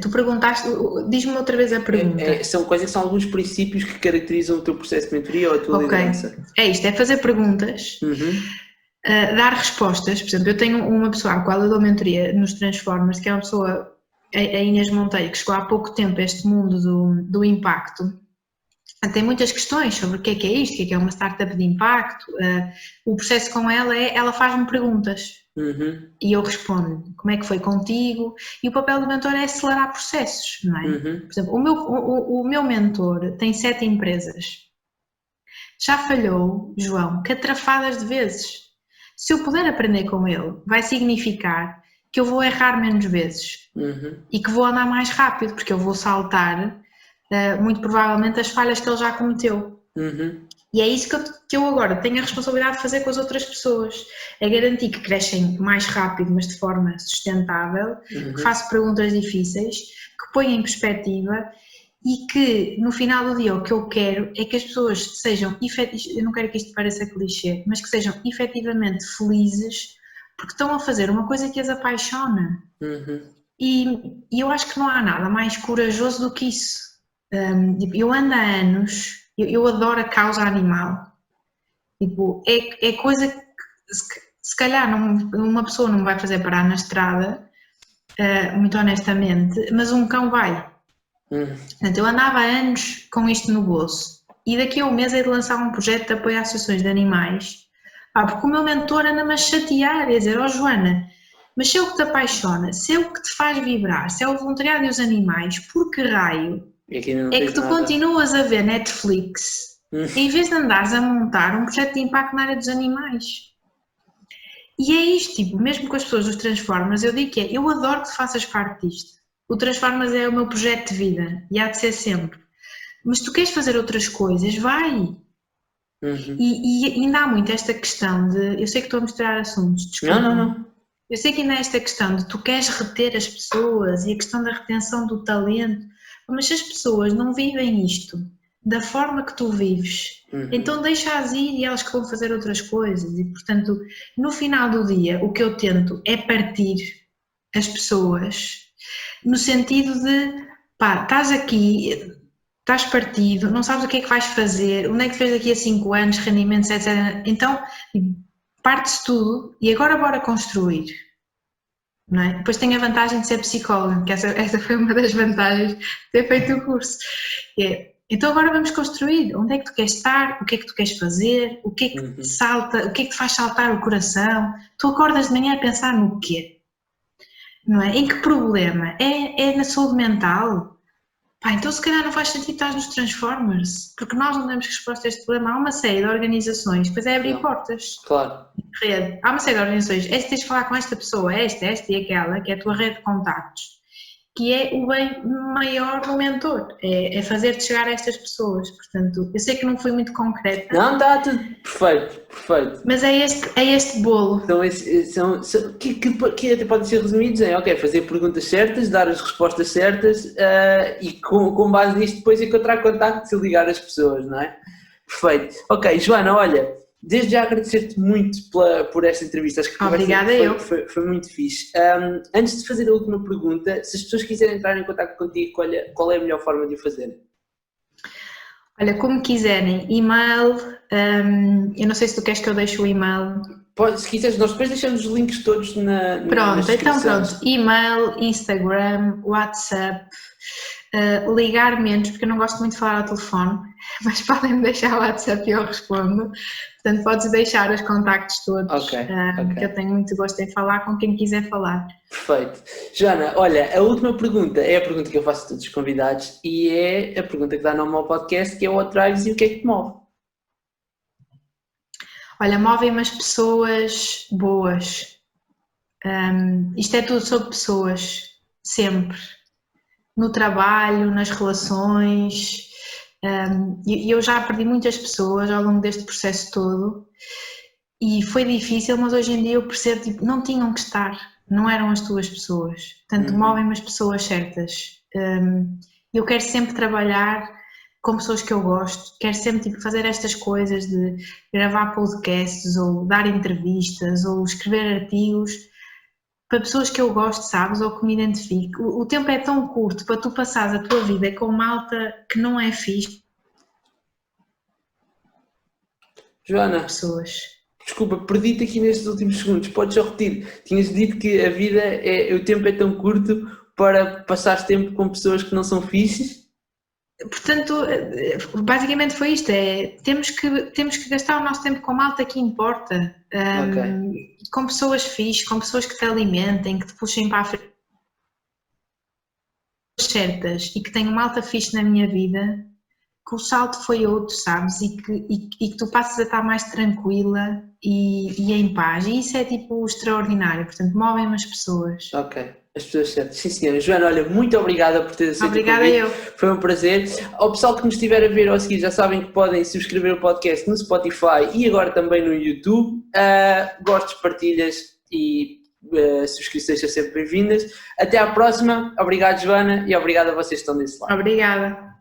Tu perguntaste, diz-me outra vez a pergunta. São alguns princípios que caracterizam o teu processo de mentoria ou a tua liderança? É isto, é fazer perguntas, dar respostas. Por exemplo, eu tenho uma pessoa à qual eu dou mentoria nos Transformers, que é uma pessoa, a Inês Monteiro, que chegou há pouco tempo a este mundo do impacto. Tem muitas questões sobre o que é isto, o que é uma startup de impacto. O processo com ela é: ela faz-me perguntas e eu respondo como é que foi contigo, e o papel do mentor é acelerar processos, não é? Por exemplo, o meu mentor tem 7 empresas. Já falhou, João, catrafadas de vezes. Se eu puder aprender com ele, vai significar que eu vou errar menos vezes e que vou andar mais rápido, porque eu vou saltar muito provavelmente as falhas que ele já cometeu. E é isso que eu agora tenho a responsabilidade de fazer com as outras pessoas, é garantir que crescem mais rápido, mas de forma sustentável, que faço perguntas difíceis, que ponho em perspectiva, e que no final do dia o que eu quero é que as pessoas sejam eu não quero que isto pareça clichê, mas que sejam efetivamente felizes porque estão a fazer uma coisa que as apaixona. E eu acho que não há nada mais corajoso do que isso. Eu ando há anos, eu adoro a causa animal. É coisa que se calhar uma pessoa não vai fazer parar na estrada, muito honestamente, mas um cão vai. Portanto, eu andava há anos com isto no bolso, e daqui a um mês é de lançar um projeto de apoio a associações de animais, porque o meu mentor anda-me a chatear, a dizer: Joana, mas se é o que te apaixona, se é o que te faz vibrar, se é o voluntariado e os animais, por que raio é que tu continuas a ver Netflix em vez de andares a montar um projeto de impacto na área dos animais? E é isto, mesmo com as pessoas dos Transformers, eu digo que eu adoro que tu faças parte disto. O Transformers é o meu projeto de vida e há de ser sempre. Mas tu queres fazer outras coisas, vai! E ainda há muito esta questão de... Eu sei que estou a misturar assuntos, desculpa. Não. Eu sei que ainda há esta questão de tu queres reter as pessoas e a questão da retenção do talento, mas se as pessoas não vivem isto, da forma que tu vives. Então deixa-as ir e elas que vão fazer outras coisas. E, portanto, no final do dia, o que eu tento é partir as pessoas no sentido de, pá, estás aqui, estás partido, não sabes o que é que vais fazer, onde é que te vês daqui a 5 anos, rendimentos, etc. Então, parte-se tudo e agora bora construir. Não é? Depois tem a vantagem de ser psicóloga, que essa foi uma das vantagens de ter feito o curso. Então agora vamos construir, onde é que tu queres estar, o que é que tu queres fazer, o que é que te salta, o que é que te faz saltar o coração, tu acordas de manhã a pensar no quê? Não é? Em que problema? É na saúde mental? Pá, então se calhar não faz sentido estar nos Transformers, porque nós não damos resposta a este problema. Há uma série de organizações, depois é abrir portas. Claro. Rede. Há uma série de organizações, tens de falar com esta pessoa, esta e aquela, que é a tua rede de contactos, que é o bem maior do mentor, é fazer-te chegar a estas pessoas. Portanto, eu sei que não fui muito concreta. Não, está tudo perfeito. Mas é este bolo. Que até podem ser resumidos em, ok, fazer perguntas certas, dar as respostas certas e com base nisto depois encontrar contacto e ligar as pessoas, não é? Perfeito. Ok, Joana, olha, desde já agradecer-te muito por esta entrevista. Acho que obrigada eu. Foi muito fixe. Antes de fazer a última pergunta, se as pessoas quiserem entrar em contato contigo, qual é a melhor forma de o fazer? Olha, como quiserem, e-mail, eu não sei se tu queres que eu deixe o e-mail. Se quiseres, nós depois deixamos os links todos na Pronto, então pronto, e-mail, Instagram, WhatsApp, ligar menos, porque eu não gosto muito de falar ao telefone, mas podem-me deixar o WhatsApp e eu respondo. Portanto, podes deixar os contactos todos, que eu tenho muito gosto em falar com quem quiser falar. Perfeito. Joana, olha, a última pergunta é a pergunta que eu faço a todos os convidados e é a pergunta que dá nome ao podcast, que é What Drives You, o que é que te move? Olha, movem-me as pessoas boas. Isto é tudo sobre pessoas, sempre. No trabalho, nas relações. Eu já perdi muitas pessoas ao longo deste processo todo e foi difícil, mas hoje em dia eu percebo que não tinham que estar, não eram as tuas pessoas. Portanto, movem-me as pessoas certas. Eu quero sempre trabalhar com pessoas que eu gosto, quero sempre fazer estas coisas de gravar podcasts ou dar entrevistas ou escrever artigos para pessoas que eu gosto, sabes, ou que me identifico. O tempo é tão curto para tu passares a tua vida com malta que não é fixe. Joana, pessoas. Desculpa, perdi-te aqui nestes últimos segundos, podes só repetir. Tinhas dito que a vida o tempo é tão curto para passares tempo com pessoas que não são fixes? Portanto, basicamente foi isto, temos que gastar o nosso tempo com malta que importa, com pessoas fixes, com pessoas que te alimentem, que te puxem para a frente, certas, e que tenham malta fixe na minha vida, que o salto foi outro, sabes, e que tu passas a estar mais tranquila e em paz, e isso é tipo extraordinário, portanto movem-me as pessoas. Ok. As pessoas certas. Sim, senhora. Joana, olha, muito obrigada por ter aceito o convite. Obrigada eu. Foi um prazer. Ao pessoal que nos estiver a ver ou a seguir, já sabem que podem subscrever o podcast no Spotify e agora também no YouTube. Gostos, partilhas e subscrições são sempre bem-vindas. Até à próxima. Obrigado, Joana, e obrigado a vocês que estão desse lado. Obrigada.